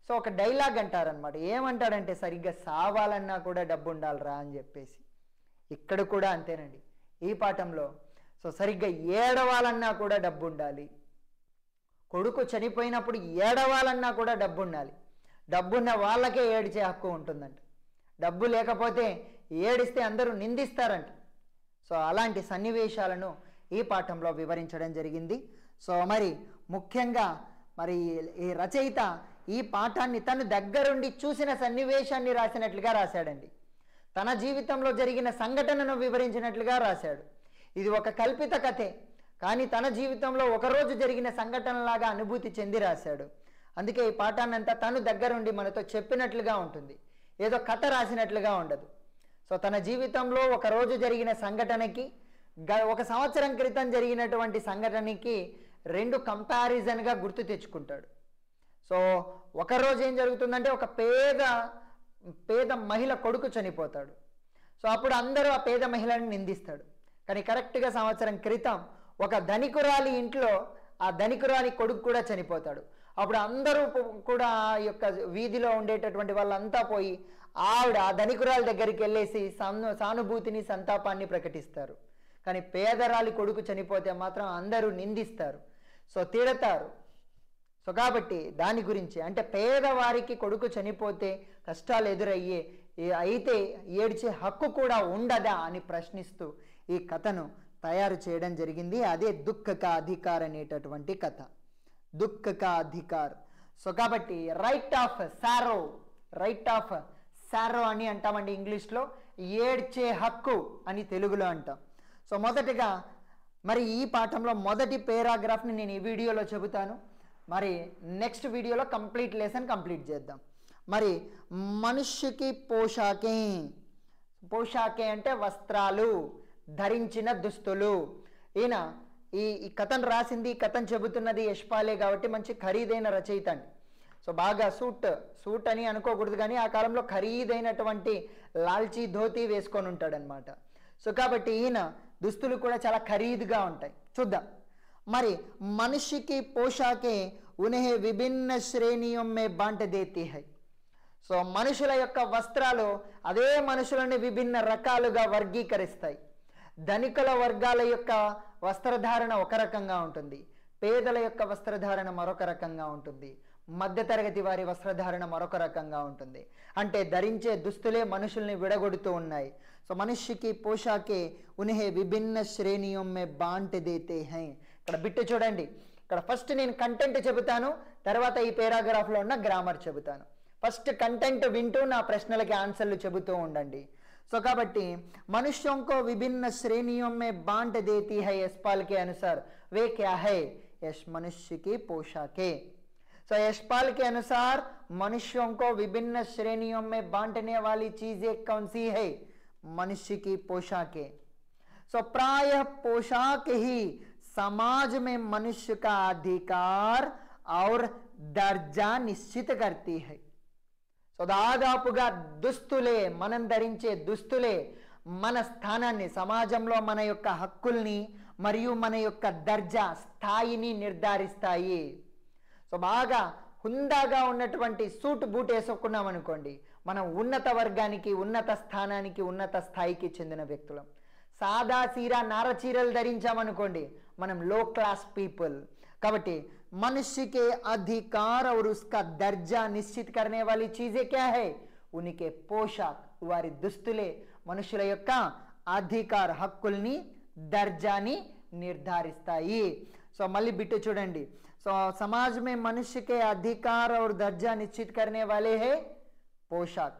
సో ఒక డైలాగ్ అంటారనమాట. ఏమంటాడంటే, సరిగ్గా సావాలన్నా కూడా డబ్బు ఉండాలిరా అని చెప్పేసి. ఇక్కడ కూడా అంతేనండి. ఈ పాఠంలో సో సరిగ్గా ఏడవాలన్నా కూడా డబ్బు ఉండాలి. కొడుకు చనిపోయినప్పుడు ఏడవాలన్నా కూడా డబ్బు ఉండాలి. డబ్బున్న వాళ్ళకే ఏడిచే హక్కు ఉంటుందంట. డబ్బు లేకపోతే ఏడిస్తే అందరూ నిందిస్తారంట. సో అలాంటి సన్నివేశాలను ఈ పాఠంలో వివరించడం జరిగింది. సో మరి ముఖ్యంగా మరి ఈ రచయిత ఈ పాఠాన్ని తను దగ్గరుండి చూసిన సన్నివేశాన్ని రాసినట్లుగా రాశాడండి. తన జీవితంలో జరిగిన సంఘటనను వివరించినట్లుగా రాశాడు. ఇది ఒక కల్పిత కథే, కానీ తన జీవితంలో ఒకరోజు జరిగిన సంఘటనలాగా అనుభూతి చెంది రాశాడు. అందుకే ఈ పాఠాన్ని అంతా తను దగ్గరుండి మనతో చెప్పినట్లుగా ఉంటుంది, ఏదో కథ రాసినట్లుగా ఉండదు. సో తన జీవితంలో ఒకరోజు జరిగిన సంఘటనకి, ఒక సంవత్సరం క్రితం జరిగినటువంటి సంఘటనకి రెండు కంపారిజన్గా గుర్తు తెచ్చుకుంటాడు. సో ఒకరోజు ఏం జరుగుతుందంటే, ఒక పేద మహిళ కొడుకు చనిపోతాడు. సో అప్పుడు అందరూ ఆ పేద మహిళని నిందిస్తాడు. కానీ కరెక్ట్గా సంవత్సరం క్రితం ఒక ధనికురాలి ఇంట్లో ఆ ధనికురాలి కొడుకు కూడా చనిపోతాడు. అప్పుడు అందరూ కూడా ఆ యొక్క వీధిలో ఉండేటటువంటి వాళ్ళంతా పోయి ఆ ధనికురాలి దగ్గరికి వెళ్ళేసి సానుభూతిని సంతాపాన్ని ప్రకటిస్తారు. కానీ పేదరాలి కొడుకు చనిపోతే మాత్రం అందరూ నిందిస్తారు, సో తిడతారు. సో కాబట్టి దాని గురించి, అంటే పేదవారికి కొడుకు చనిపోతే కష్టాలు ఎదురయ్యే అయితే ఏడ్చే హక్కు కూడా ఉండదా అని ప్రశ్నిస్తూ ఈ కథను తయారు చేయడం జరిగింది. అదే దుఃఖ కా అధికార్ అనేటటువంటి కథ. దుఃఖ కా అధికార్. సో కాబట్టి రైట్ ఆఫ్ సారో అని అంటామండి ఇంగ్లీష్లో, ఏడ్చే హక్కు అని తెలుగులో అంటాం. సో మొదటగా మరి ఈ పాఠంలో మొదటి పేరాగ్రాఫ్ని నేను ఈ వీడియోలో చెబుతాను. మరి నెక్స్ట్ వీడియోలో కంప్లీట్ లెసన్ కంప్లీట్ చేద్దాం. మరి మనుష్యకి పోషాకే అంటే వస్త్రాలు, ధరించిన దుస్తులు. ఈయన ఈ కథను రాసింది, ఈ కథను చెబుతున్నది యశ్పాలే కాబట్టి మంచి ఖరీదైన రచయిత అండి. సో బాగా సూట్ అని అనుకోకూడదు, కానీ ఆ కాలంలో ఖరీదైనటువంటి లాల్చీ ధోతి వేసుకొని ఉంటాడనమాట. సో కాబట్టి ఈయన దుస్తులు కూడా చాలా ఖరీదుగా ఉంటాయి. చూద్దాం. మరి మనిషికి పోషాకే ఉన్హే విభిన్న శ్రేణియోं में बांट देती है. సో మనుషుల యొక్క వస్త్రాలు అదే మనుషులని విభిన్న రకాలుగా వర్గీకరిస్తాయి. ధనికుల వర్గాల యొక్క వస్త్రధారణ ఒక రకంగా ఉంటుంది, పేదల యొక్క వస్త్రధారణ మరొక రకంగా ఉంటుంది, మధ్యతరగతి వారి వస్త్రధారణ మరొక రకంగా ఉంటుంది. అంటే ధరించే దుస్తులే మనుషుల్ని విడగొడుతూ ఉన్నాయి. సో మనిషికి పోషాకే ఉన్హే విభిన్న శ్రేణియోं में बांट देते हैं. ఇక్కడ బిట్టు చూడండి. ఇక్కడ ఫస్ట్ నేను కంటెంట్ చెబుతాను, తర్వాత ఈ పేరాగ్రాఫ్లో ఉన్న గ్రామర్ చెబుతాను. ఫస్ట్ కంటెంట్ వింటూ నా ప్రశ్నలకి ఆన్సర్లు చెబుతూ ఉండండి. సో కాబట్టి मनुष्यों को विभिन्न श्रेणियों में बांट देती है यशपाल के अनुसार वे क्या है? मनुष्य की पोशाकें. सो यशपाल के अनुसार मनुष्यों को विभिन्न श्रेणियों में बांटने वाली चीजें कौन सी है? मनुष्य की पोशाकें. सो प्रायः पोशाक ही समाज में मनुष्य का अधिकार और दर्जा निश्चित करती है. సో దాదాపుగా దుస్తులే, మనం ధరించే దుస్తులే మన స్థానాన్ని, సమాజంలో మన యొక్క హక్కుల్ని మరియు మన యొక్క దర్జా స్థాయిని నిర్ధారిస్తాయి. సో బాగా హుందాగా ఉన్నటువంటి సూట్ బూట్ వేసుకున్నాం అనుకోండి, మనం ఉన్నత వర్గానికి, ఉన్నత స్థానానికి, ఉన్నత స్థాయికి చెందిన వ్యక్తులం. సాదా చీర, నార చీరలు ధరించామనుకోండి, మనం లో క్లాస్ పీపుల్. కాబట్టి मनुष्य के अधिकार और उसका दर्जा निश्चित करने वाली चीजें क्या है? उनके पोशाक, वारी दुस्तुले मनुष्युల యొక్క అధికార హక్కుల్ని, దర్జాని నిర్ధారిస్తాయి. సో మళ్ళీ బిట్టు చూడండి. సో समाज में मनुष्य के अधिकार और दर्जा निश्चित करने वाले हैं पोशाक.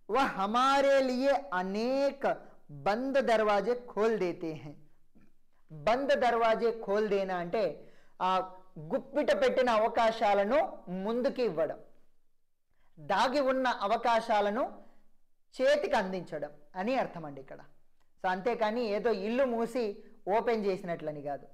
वह हमारे लिए अनेक बंद दरवाजे खोल देते हैं. बंद दरवाजे खोल देना అంటే ఆ గుప్పిట పెట్టిన అవకాశాలను ముందుకి ఇవ్వడం, దాగి ఉన్న అవకాశాలను చేతికి అందించడం అని అర్థం అండి ఇక్కడ. సో అంతేకాని ఏదో ఇల్లు మూసి ఓపెన్ చేసినట్లని కాదు,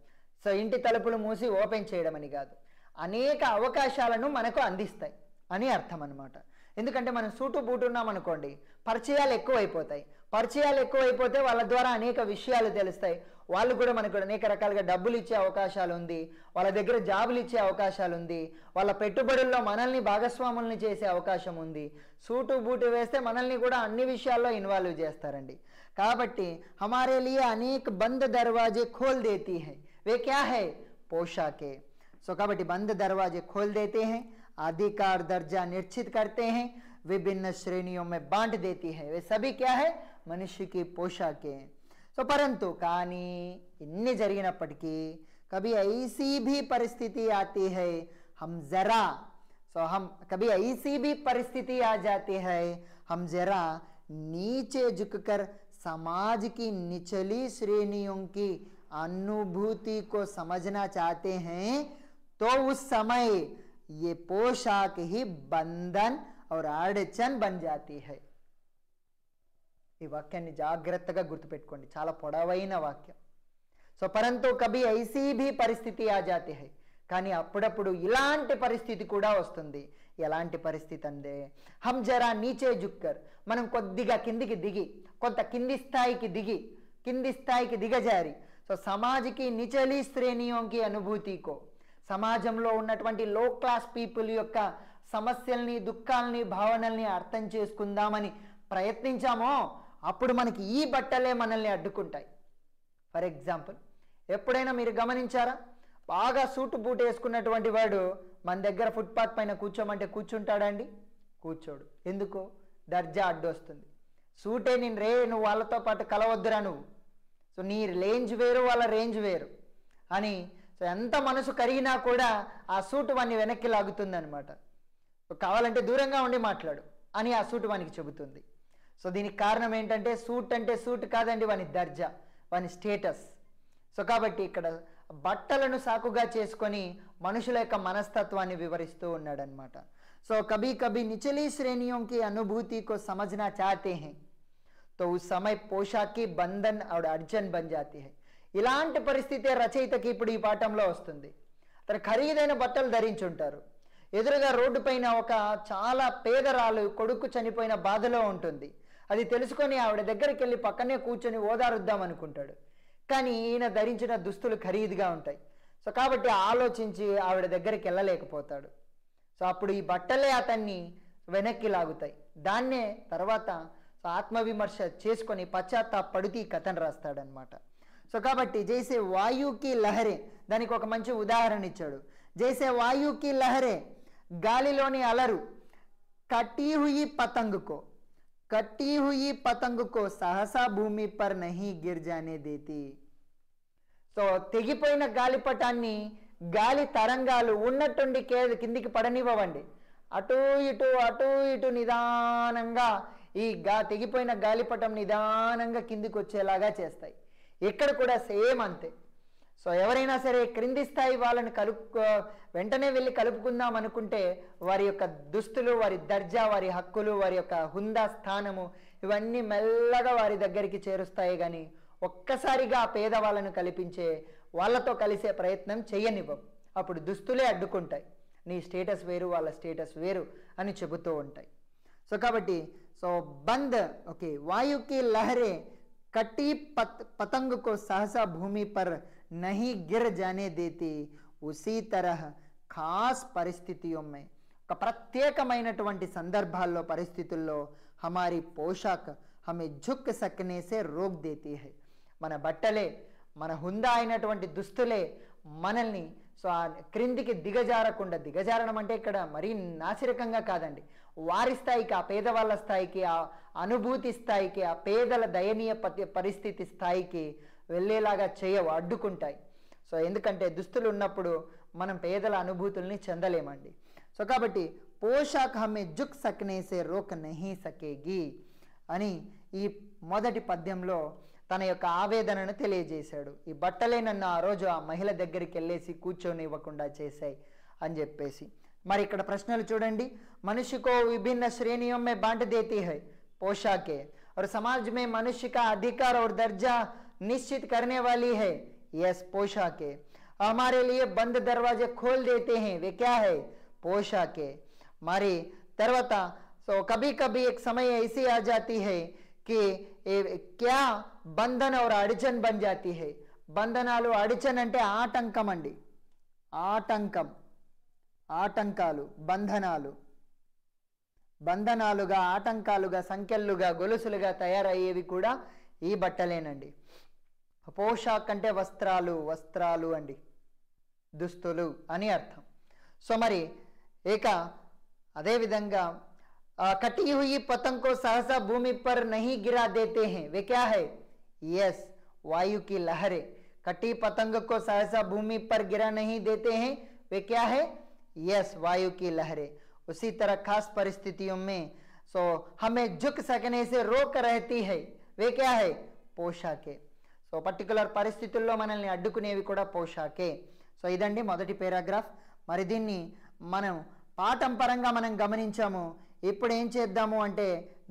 సో ఇంటి తలుపులు మూసి ఓపెన్ చేయడం అని కాదు, అనేక అవకాశాలను మనకు అందిస్తాయి అని అర్థం అన్నమాట. ఎందుకంటే మనం సూటు బూటు ఉన్నాం అనుకోండి, పరిచయాలు ఎక్కువైపోతాయి. పరిచయాలు ఎక్కువైపోతే వాళ్ళ ద్వారా అనేక విషయాలు తెలుస్తాయి. వాళ్ళు కూడా మనకు అనేక రకాలుగా డబ్బులు ఇచ్చే అవకాశాలు ఉంది, వాళ్ళ దగ్గర జాబులు ఇచ్చే అవకాశాలు ఉంది, వాళ్ళ పెట్టుబడుల్లో మనల్ని భాగస్వాముల్ని చేసే అవకాశం ఉంది. సూటు బూటు వేస్తే మనల్ని కూడా అన్ని విషయాల్లో ఇన్వాల్వ్ చేస్తారండి. కాబట్టి हमारे लिए अनेक बंद दरवाजे खोल देती है, वे क्या है? पोशाकें. सो కాబట్టి बंद दरवाजे खोल देते हैं, अधिकार दर्जा निश्चित करते हैं, विभिन्न श्रेणियों में बांट देती है, वे सभी क्या है? मनुष्य की पोशाकें. सो परंतु కానీ इन्नी జరిగినప్పటికీ कभी ऐसी भी परिस्थिति आती है हम जरा हम कभी ऐसी भी परिस्थिति आ जाती है हम जरा नीचे झुककर समाज की निचली श्रेणियों की अनुभूति को समझना चाहते हैं तो उस समय ये पोशाक ही बंधन और अड़चन बन जाती है. ఈ వాక్యాన్ని జాగ్రత్తగా గుర్తుపెట్టుకోండి, చాలా పొడవైన వాక్యం. సో పరంతు కభీ ఐసీ భీ పరిస్థితి ఆ జాతి హై, కానీ అప్పుడప్పుడు ఇలాంటి పరిస్థితి కూడా వస్తుంది. ఎలాంటి పరిస్థితి అంటే హమ్ జరా నీచే జుక్కర్, మనం కొద్దిగా కిందికి దిగి, కొంత కింది స్థాయికి దిగజారి, సో సమాజకి నిచలి శ్రేణియోంకి అనుభూతికో, సమాజంలో ఉన్నటువంటి లో క్లాస్ పీపుల్ యొక్క సమస్యల్ని, దుఃఖాలని, భావనల్ని అర్థం చేసుకుందామని ప్రయత్నించామో అప్పుడు మనకి ఈ బట్టలే మనల్ని అడ్డుకుంటాయి. ఫర్ ఎగ్జాంపుల్, ఎప్పుడైనా మీరు గమనించారా, బాగా సూటు బూట్ వేసుకున్నటువంటి వాడు మన దగ్గర ఫుట్పాత్ పైన కూర్చోమంటే కూర్చుంటాడండి? కూర్చోడు. ఎందుకు? దర్జా అడ్డు వస్తుంది. సూటే నువ్వు వాళ్ళతో పాటు కలవద్దురా నువ్వు, సో నీ రేంజ్ వేరు వాళ్ళ రేంజ్ వేరు అని, సో ఎంత మనసు కరిగినా కూడా ఆ సూటు వాడిని వెనక్కి లాగుతుంది అనమాట. కావాలంటే దూరంగా ఉండి మాట్లాడు అని ఆ సూటు వానికి చెబుతుంది. సో దీనికి కారణం ఏంటంటే సూట్ అంటే సూట్ కాదండి, వాని దర్జా, వాని స్టేటస్. సో కాబట్టి ఇక్కడ బట్టలను సాకుగా చేసుకొని మనుషుల యొక్క మనస్తత్వాన్ని వివరిస్తూ ఉన్నాడనమాట. సో కభీ కభీ నిచली श्रेणियों की अनुभूति को समझना चाहते हैं तो उस समय पोशाक की बंधन और अड़चन बन जाती है. ఇలాంటి పరిస్థితి రచయితకి ఇప్పుడు ఈ పాఠంలో వస్తుంది. అతను ఖరీదైన బట్టలు ధరించుంటారు, ఎదురుగా రోడ్డు పైన ఒక చాలా పేదరాలు కొడుకు చనిపోయిన బాధలో ఉంటుంది. అది తెలుసుకొని ఆవిడ దగ్గరికి వెళ్ళి పక్కనే కూర్చొని ఓదారుద్దాం అనుకుంటాడు. కానీ ఈయన ధరించిన దుస్తులు ఖరీదుగా ఉంటాయి. సో కాబట్టి ఆలోచించి ఆవిడ దగ్గరికి వెళ్ళలేకపోతాడు. సో అప్పుడు ఈ బట్టలే అతన్ని వెనక్కి లాగుతాయి. దాన్నే తర్వాత ఆత్మవిమర్శ చేసుకొని పశ్చాత్తాపడుతూ ఈ కథను రాస్తాడనమాట. సో కాబట్టి జైసే వాయుకి లహరే, దానికి ఒక మంచి ఉదాహరణ ఇచ్చాడు. జైసే వాయుకి లహరే, గాలిలోని అలరు, కటీ హుయి పతంగ్ కో సహసా భూమి పర్ నహీ గిర్ జానే దేతి. సో తెగిపోయిన గాలిపటాన్ని గాలి తరంగాలు ఉన్నట్టుండి కిందికి పడనివ్వండి. అటు ఇటు నిదానంగా ఈ తెగిపోయిన గాలిపటం నిదానంగా కిందికి వచ్చేలాగా చేస్తాయి. ఇక్కడ కూడా సేమ్ అంతే. సో ఎవరైనా సరే క్రింది స్థాయి వాళ్ళని వెంటనే వెళ్ళి కలుపుకుందాం అనుకుంటే వారి యొక్క దుస్తులు, వారి దర్జా, వారి హక్కులు, వారి యొక్క హుందా స్థానము ఇవన్నీ మెల్లగా వారి దగ్గరికి చేరుస్తాయి. కానీ ఒక్కసారిగా ఆ పేదవాళ్ళను కల్పించే వాళ్ళతో కలిసే ప్రయత్నం చేయనివ్వవు. అప్పుడు దుస్తులే అడ్డుకుంటాయి. నీ స్టేటస్ వేరు, వాళ్ళ స్టేటస్ వేరు అని చెబుతూ ఉంటాయి. సో కాబట్టి సో బంద్ ఓకే వాయుకి లహరే కట్టి పతంగ్ को सहसा भूमि पर नहीं गिर जाने देती उसी तरह खास परिस्थितियों में ఒక ప్రత్యేకమైనటువంటి సందర్భాల్లో పరిస్థితుల్లో हमारी पोशाक हमें झुक सकने से रोक देती है. మన బట్టలే, మన హుందా అయినటువంటి దుస్తులే మనల్ని సో ఆ క్రిందికి దిగజారడం అంటే ఇక్కడ మరీ నాసిరకంగా కాదండి, వారి స్థాయికి, ఆ పేదవాళ్ళ స్థాయికి, ఆ అనుభూతి స్థాయికి, ఆ పేదల దయనీయ పరిస్థితి స్థాయికి వెళ్ళేలాగా చేయవు, అడ్డుకుంటాయి. సో ఎందుకంటే దుస్తులు ఉన్నప్పుడు మనం పేదల అనుభూతుల్ని చెందలేమండి. సో కాబట్టి పోషాక్ హమే జుక్ సక్నేసే రోక్ నహీ సకేగి అని ఈ మొదటి పద్యంలో తన యొక్క ఆవేదనను తెలియజేశాడు. ఈ బట్టలే నన్ను ఆ రోజు ఆ మహిళ దగ్గరికి వెళ్ళేసి కూర్చొని ఇవ్వకుండా చేశాయి అని చెప్పేసి. మరి ఇక్కడ ప్రశ్నలు చూడండి. मनुष्य को विभिन्न श्रेणियों में बांट देती है पोशाकें और समाज में मनुष्य का अधिकार और दर्जा निश्चित करने वाली है यस पोशाकें. हमारे लिए बंद दरवाजे खोल देते हैं, वे क्या है? पोशाकें. మరి తర్వాత సో सो कभी कभी एक समय ऐसी आ जाती है कि क्या బంధన और అడిచన్ बन जाती है. బంధనాలు అడిచన్ అంటే ఆటంకం అండి, ఆటంకం, ఆటంకాలు, బంధనాలు, బంధనాలుగా, ఆటంకాలుగా, సంఖ్యలుగా, గొలుసులుగా తయారయ్యేవి కూడా ఈ బట్టలేనండి. పోషాక్ అంటే వస్త్రాలు, వస్త్రాలు అండి, దుస్తులు అని అర్థం. సో మరి ఇక అదే విధంగా कटी हुई पतंग को सहसा भूमि पर नहीं गिरा देते हैं, वे क्या है? यस, वायु की लहरें. कटी पतंग को सहसा भूमि पर गिरा नहीं देते हैं, वे क्या है? यस, वायु की लहरें. उसी तरह खास परिस्थितियों में हमें झुक सकने से रोक रहती है, वे क्या है? పోషాకే. సో పర్టికులర్ పరిస్థితుల్లో మనల్ని అడ్డుకునేవి కూడా పోషాకే. సో ఇదండి మొదటి పారాగ్రాఫ్. మరి దీన్ని మనం పాఠం పరంగా మనం గమనించాము. ఇప్పుడు ఏం చేద్దాము అంటే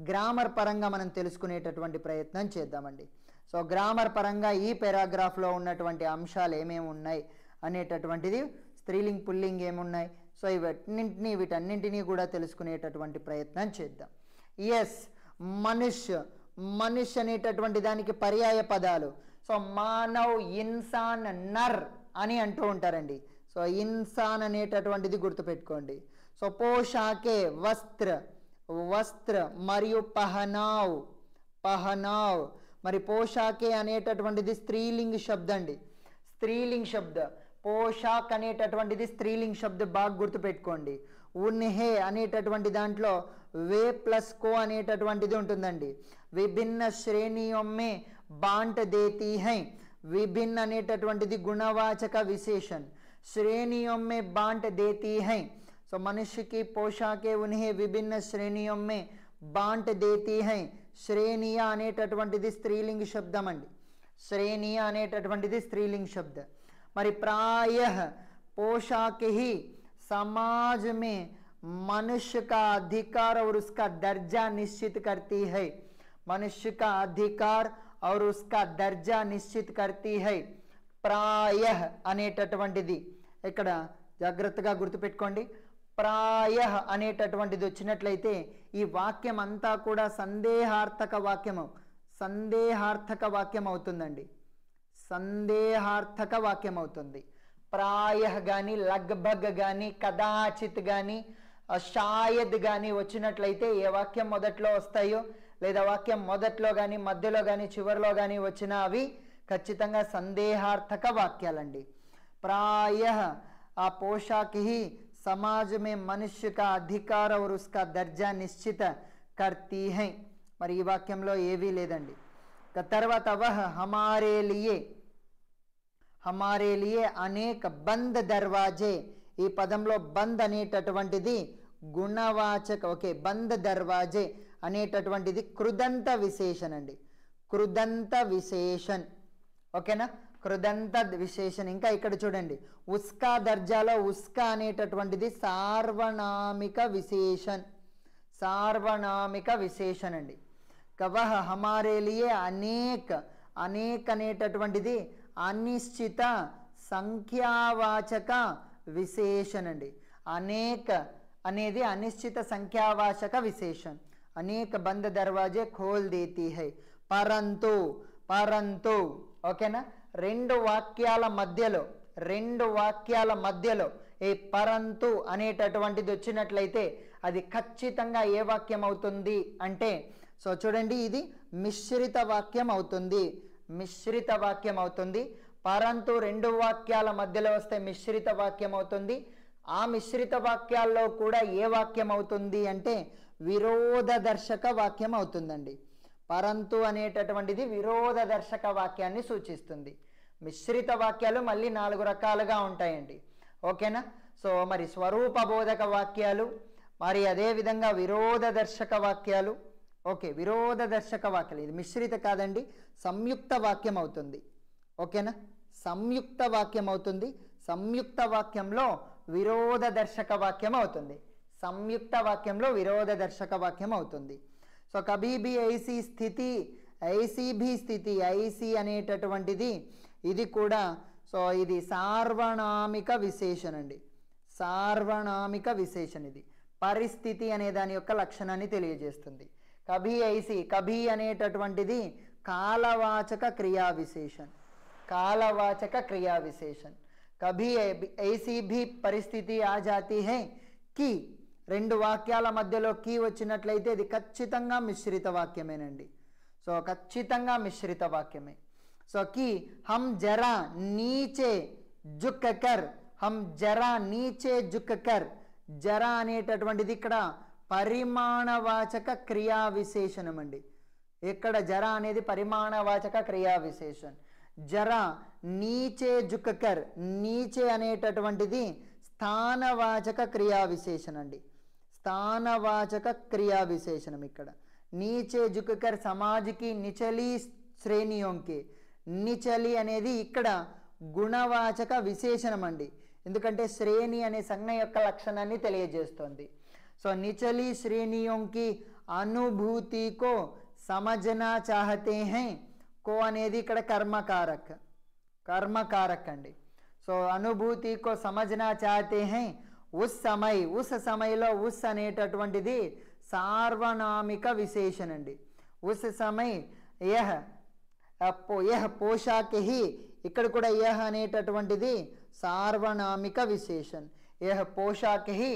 గ్రామర్ పరంగా మనం తెలుసుకునేటటువంటి ప్రయత్నం చేద్దామండి. సో గ్రామర్ పరంగా ఈ పారాగ్రాఫ్లో ఉన్నటువంటి అంశాలు ఏమేమి ఉన్నాయి అనేటటువంటిది, స్త్రీలింగ్ పుల్లింగ్ ఏమున్నాయి, సో వీటన్నింటినీ కూడా తెలుసుకునేటటువంటి ప్రయత్నం చేద్దాం. ఎస్, మనుష్య, మనుష్య అనేటటువంటి దానికి పర్యాయ పదాలు. సో మానవ్, ఇన్సాన్, నర్ అని అంటూ ఉంటారండి. సో ఇన్సాన్ అనేటటువంటిది గుర్తుపెట్టుకోండి. సో పోషాకే వస్త్ర, వస్త్ర మరియు పహనావ్, పహనావ్. మరి పోషాకే అనేటటువంటిది స్త్రీలింగ్ శబ్దం అండి, స్త్రీలింగ్ శబ్ద. పోషాక్ అనేటటువంటిది స్త్రీలింగ్ శబ్ద, బాగా గుర్తుపెట్టుకోండి. ఉన్హే అనేటటువంటి దాంట్లో వే ప్లస్ కో అనేటటువంటిది ఉంటుందండి. విభిన్న శ్రేణియోమే బాంట్ దేతీ హై. విభిన్న అనేటటువంటిది గుణవాచక విశేషణ, శ్రేణియోమే బాంట్ దేతీ హై. సో मनुष्य की पोशाकें उन्हें विभिन्न श्रेणियों में बांट देती हैं. శ్రేణియ అనేటటువంటిది స్త్రీలింగ శబ్దం అండి, శ్రేణియ అనేటటువంటిది స్త్రీలింగ శబ్ద. మరి प्रायः पोशाक ही समाज में मनुष्य का अधिकार और उसका दर्जा निश्चित करती है. मनुष्य का अधिकार और उसका दर्जा निश्चित करती है. प्रायः అనేటటువంటిది ఇక్కడ జాగ్రత్తగా గుర్తుపెట్టుకోండి. ప్రాయః అనేటటువంటిది వచ్చినట్లయితే ఈ వాక్యం అంతా కూడా సందేహార్థక వాక్యము, సందేహార్థక వాక్యం అవుతుందండి, సందేహార్థక వాక్యం అవుతుంది. ప్రాయః కానీ, లగ్భగ్ కానీ, కదాచిత్ కానీ, షాయద్ కానీ వచ్చినట్లయితే ఏ వాక్యం మొదట్లో వస్తాయో, లేదా వాక్యం మొదట్లో కానీ, మధ్యలో కానీ, చివరిలో కానీ వచ్చినా అవి ఖచ్చితంగా సందేహార్థక వాక్యాలండి. ప్రాయः ఆ పోషాక్ ही समाज में मनुष्य का अधिकार और उसका दर्जा निश्चित करती है. మరి ఈ వాక్యంలో ఏవీ లేదండి. తర్వాత वह हमारे लिए, हमारे लिए अनेक बंद दरवाजे. ఈ పదంలో బంద్ అనేటటువంటిది గుణవాచక. ఓకే, బంద్ దర్వాజే అనేటటువంటిది కృదంత విశేషణ అండి, కృదంత విశేషణ. ఓకేనా, కృదంత విశేషణ. ఇంకా ఇక్కడ చూడండి, ఉస్కా దర్జాలో ఉస్కా అనేటటువంటిది సార్వనామిక విశేషణ, సార్వనామిక విశేషణ అండి. కవహ హమారే లియే అనేక, అనేక అనేటటువంటిది అనిశ్చిత సంఖ్యావాచక విశేషణ అండి. అనేక అనేది అనిశ్చిత సంఖ్యావాచక విశేషణ. అనేక బంద దర్వాజే ఖోల్ దేతీ హై. పరంతు, పరంతు. ఓకేనా, రెండు వాక్యాల మధ్యలో, రెండు వాక్యాల మధ్యలో ఈ పరంతు అనేటటువంటిది వచ్చినట్లయితే అది ఖచ్చితంగా ఏ వాక్యం అవుతుంది అంటే, సో చూడండి, ఇది మిశ్రిత వాక్యం అవుతుంది, మిశ్రిత వాక్యం అవుతుంది. పరంతు రెండు వాక్యాల మధ్యలో వస్తే మిశ్రిత వాక్యం అవుతుంది. ఆ మిశ్రిత వాక్యాల్లో కూడా ఏ వాక్యం అవుతుంది అంటే విరోధ దర్శక వాక్యం అవుతుందండి. పరంతు అనేటటువంటిది విరోధ దర్శక వాక్యాన్ని సూచిస్తుంది. మిశ్రిత వాక్యాలు మళ్ళీ 4 రకాలుగా ఉంటాయండి. ఓకేనా, సో మరి స్వరూప బోధక వాక్యాలు, మరి అదేవిధంగా విరోధ దర్శక వాక్యాలు. ఓకే, విరోధ దర్శక వాక్యాలు, ఇది మిశ్రిత కాదండి, సంయుక్త వాక్యం అవుతుంది. ఓకేనా, సంయుక్త వాక్యం అవుతుంది. సంయుక్త వాక్యంలో విరోధ దర్శక వాక్యం అవుతుంది, సంయుక్త వాక్యంలో విరోధ దర్శక వాక్యం అవుతుంది. సో కభీ భీ ఐసీ స్థితి, ఐసీ భీ స్థితి, ఐసీ అనేటటువంటిది ఇది కూడా, సో ఇది సార్వనామిక విశేషణ అండి, సార్వనామిక విశేషణ. ఇది పరిస్థితి అనే దాని యొక్క లక్షణాన్ని తెలియజేస్తుంది. కభీ ఐసి, కభీ అనేటటువంటిది కాలవాచక క్రియా విశేషణ్. కాలవాచక క్రియా విశేషణ్. కభీ ఐసి భీ పరిస్థితి ఆ జాతి హై కి, రెండు వాక్యాల మధ్యలో కీ వచ్చినట్లయితే ఇది ఖచ్చితంగా మిశ్రిత వాక్యమేనండి. సో ఖచ్చితంగా మిశ్రిత వాక్యమే. సో కి హమ్ జరా నీచే జుక్ కర్, హమ్ జరా నీచే జుక్ కర్, జరా అనేటటువంటిది ఇక్కడ పరిమాణవాచక క్రియా విశేషణం అండి. ఇక్కడ జరా అనేది పరిమాణవాచక క్రియా విశేషణం. జరా నీచే జుక్ కర్, నీచే అనేటటువంటిది స్థానవాచక క్రియా విశేషణం అండి. స్థానవాచక క్రియా విశేషణం. ఇక్కడ నీచే జుక్ కర్ సమాజ్కి నిచలి శ్రేణియోంకి, నిచలి అనేది ఇక్కడ గుణవాచక విశేషణం అండి. ఎందుకంటే శ్రేణి అనే సంజ్ఞ యొక్క లక్షణాన్ని తెలియజేస్తుంది. సో నిచలి శ్రేణియోంకి అనుభూతి కో సమझना चाहते हैं, కో అనేది ఇక్కడ కర్మకారక్, కర్మకారక్ అండి. సో అనుభూతి కో సమझना चाहते हैं, ఉస్ సమయ్, ఉస్ సమయంలో ఉస్ అనేటటువంటిది సార్వనామిక విశేషణ అండి. ఉస్ సమయ్ యహ్ పోషాక్ హి, ఇక్కడ కూడా యహ్ అనేటటువంటిది सार्वनामिक विशेषण. यह पोशाक ही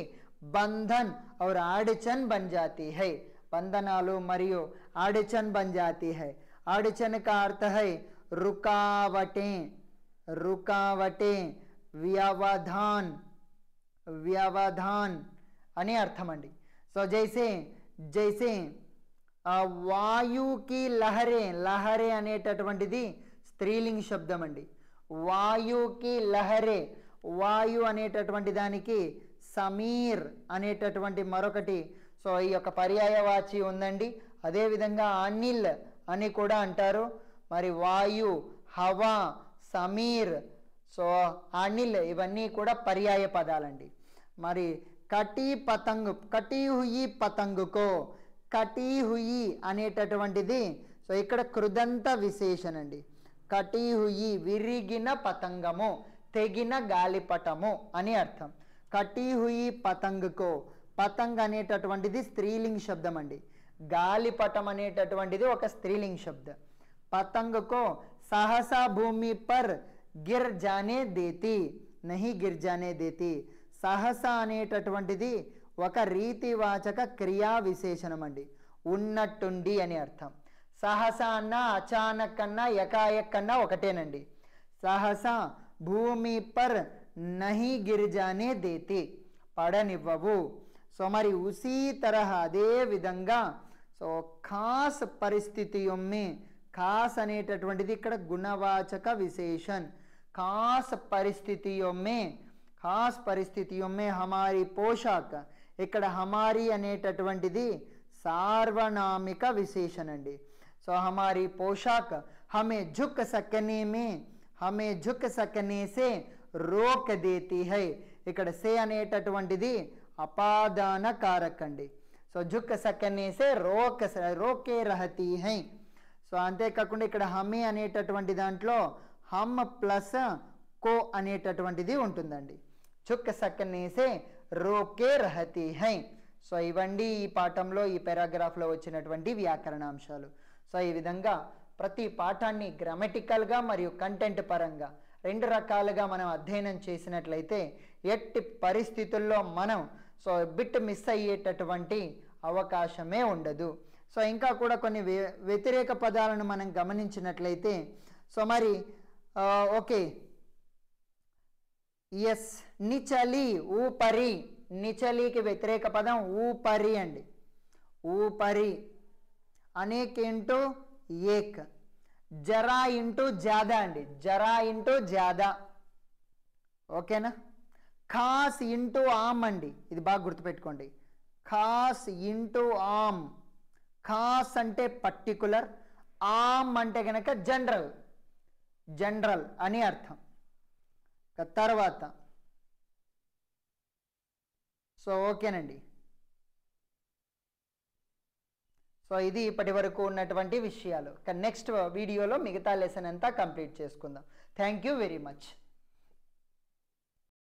बंधन और आड़चन बन जाती है, बंधनालु मरियो आड़चन बन जाती है. आड़चन का अर्थ है रुकावटें, रुकावटें, व्यवधान, व्यवधान अने अर्थमंडी. सो जैसे जैसे वायु की लहरें, लहरें అనేటటువంటిది స్త్రీలింగ శబ్దం అండి. వాయుకి లహరే, వాయు అనేటటువంటి దానికి సమీర్ అనేటటువంటి మరొకటి సో ఈ యొక్క పర్యాయవాచి ఉందండి. అదేవిధంగా అనిల్ అని కూడా అంటారు. మరి వాయు, హవా, సమీర్, సో అనిల్ ఇవన్నీ కూడా పర్యాయ పదాలండి. మరి కటి పతంగ్, కటి హుయి పతంగుకో, కటి హుయి అనేటటువంటిది సో ఇక్కడ కృదంత విశేషణ అండి. కటి హుయి విరిగిన పతంగము, తెగిన గాలిపటము అని అర్థం. కటి హుయి పతంగుకో, పతంగ్ అనేటటువంటిది స్త్రీలింగ శబ్దం అండి. గాలిపటం అనేటటువంటిది ఒక స్త్రీలింగ శబ్దం. పతంగుకో సహసా భూమి పర్ గిర్ జానే దేతి, నహి గిర్ జానే దేతి. సహస అనేటటువంటిది ఒక రీతివాచక క్రియా విశేషణం అండి. ఉన్నట్టుండి అని అర్థం. సహస అన్నా అచానక్ అన్నా ఎకాయక్ అన్నా ఒకటేనండి. సహస భూమి పర్ నహి గిర్ జానే దేతి, పడనివ్వవు. సో మరి ఉసీ తరహ అదే విధంగా సో ఖాస్ పరిస్థితిयों में, ఖాస్ అనేటటువంటిది ఇక్కడ గుణవాచక విశేషణ. ఖాస్ పరిస్థితిयों में, ఖాస్ పరిస్థితిयों में हमारी పోషాక్, ఇక్కడ హమారీ అనేటటువంటిది సార్వనామిక విశేషణ అండి. సో हमारी पोशाक हमें झुक सकने में, हमें झुक सकने से रोक देती है. ఇక్కడ से అనేటటువంటిది అపాదాన కారక్ అండి. సో झुक सकने से रोके रहती है. సో అంతేకాకుండా ఇక్కడ హమే అనేటటువంటి దాంట్లో హమ్ ప్లస్ కో అనేటటువంటిది ఉంటుందండి. झुक सकने से रोके रहती है. సో ఇవండి ఈ పాఠంలో ఈ పారాగ్రాఫ్లో వచ్చినటువంటి వ్యాకరణాంశాలు. సో ఈ విధంగా ప్రతి పాఠాన్ని గ్రామటికల్గా మరియు కంటెంట్ పరంగా రెండు రకాలుగా మనం అధ్యయనం చేసినట్లయితే ఎట్టి పరిస్థితుల్లో మనం సో బిట్ మిస్ అయ్యేటటువంటి అవకాశమే ఉండదు. సో ఇంకా కూడా కొన్ని వ్యతిరేక పదాలను మనం గమనించినట్లయితే సో మరి ఓకే ఎస్ నిచలి ఊపరి, నిచలికి వ్యతిరేక పదం ఊపరి అండి. ఊపరి, అనేక్ ఇంటూ ఏక్, జరా ఇంటూ జాదా అండి. జరా ఇంటూ జాదా, ఓకేనా. ఖాస్ ఇంటూ ఆమ్ అండి, ఇది బాగా గుర్తుపెట్టుకోండి. ఖాస్ ఇంటూ ఆమ్. ఖాస్ అంటే పర్టికులర్, ఆమ్ అంటే కనుక జనరల్, జనరల్ అని అర్థం. తర్వాత సో ఓకేనండి. సో ఇది ఇప్పటి వరకు ఉన్నటువంటి విషయాలు. నెక్స్ట్ వీడియోలో మిగతా లెసన్ అంతా కంప్లీట్ చేసుకుందాం. Thank you very much.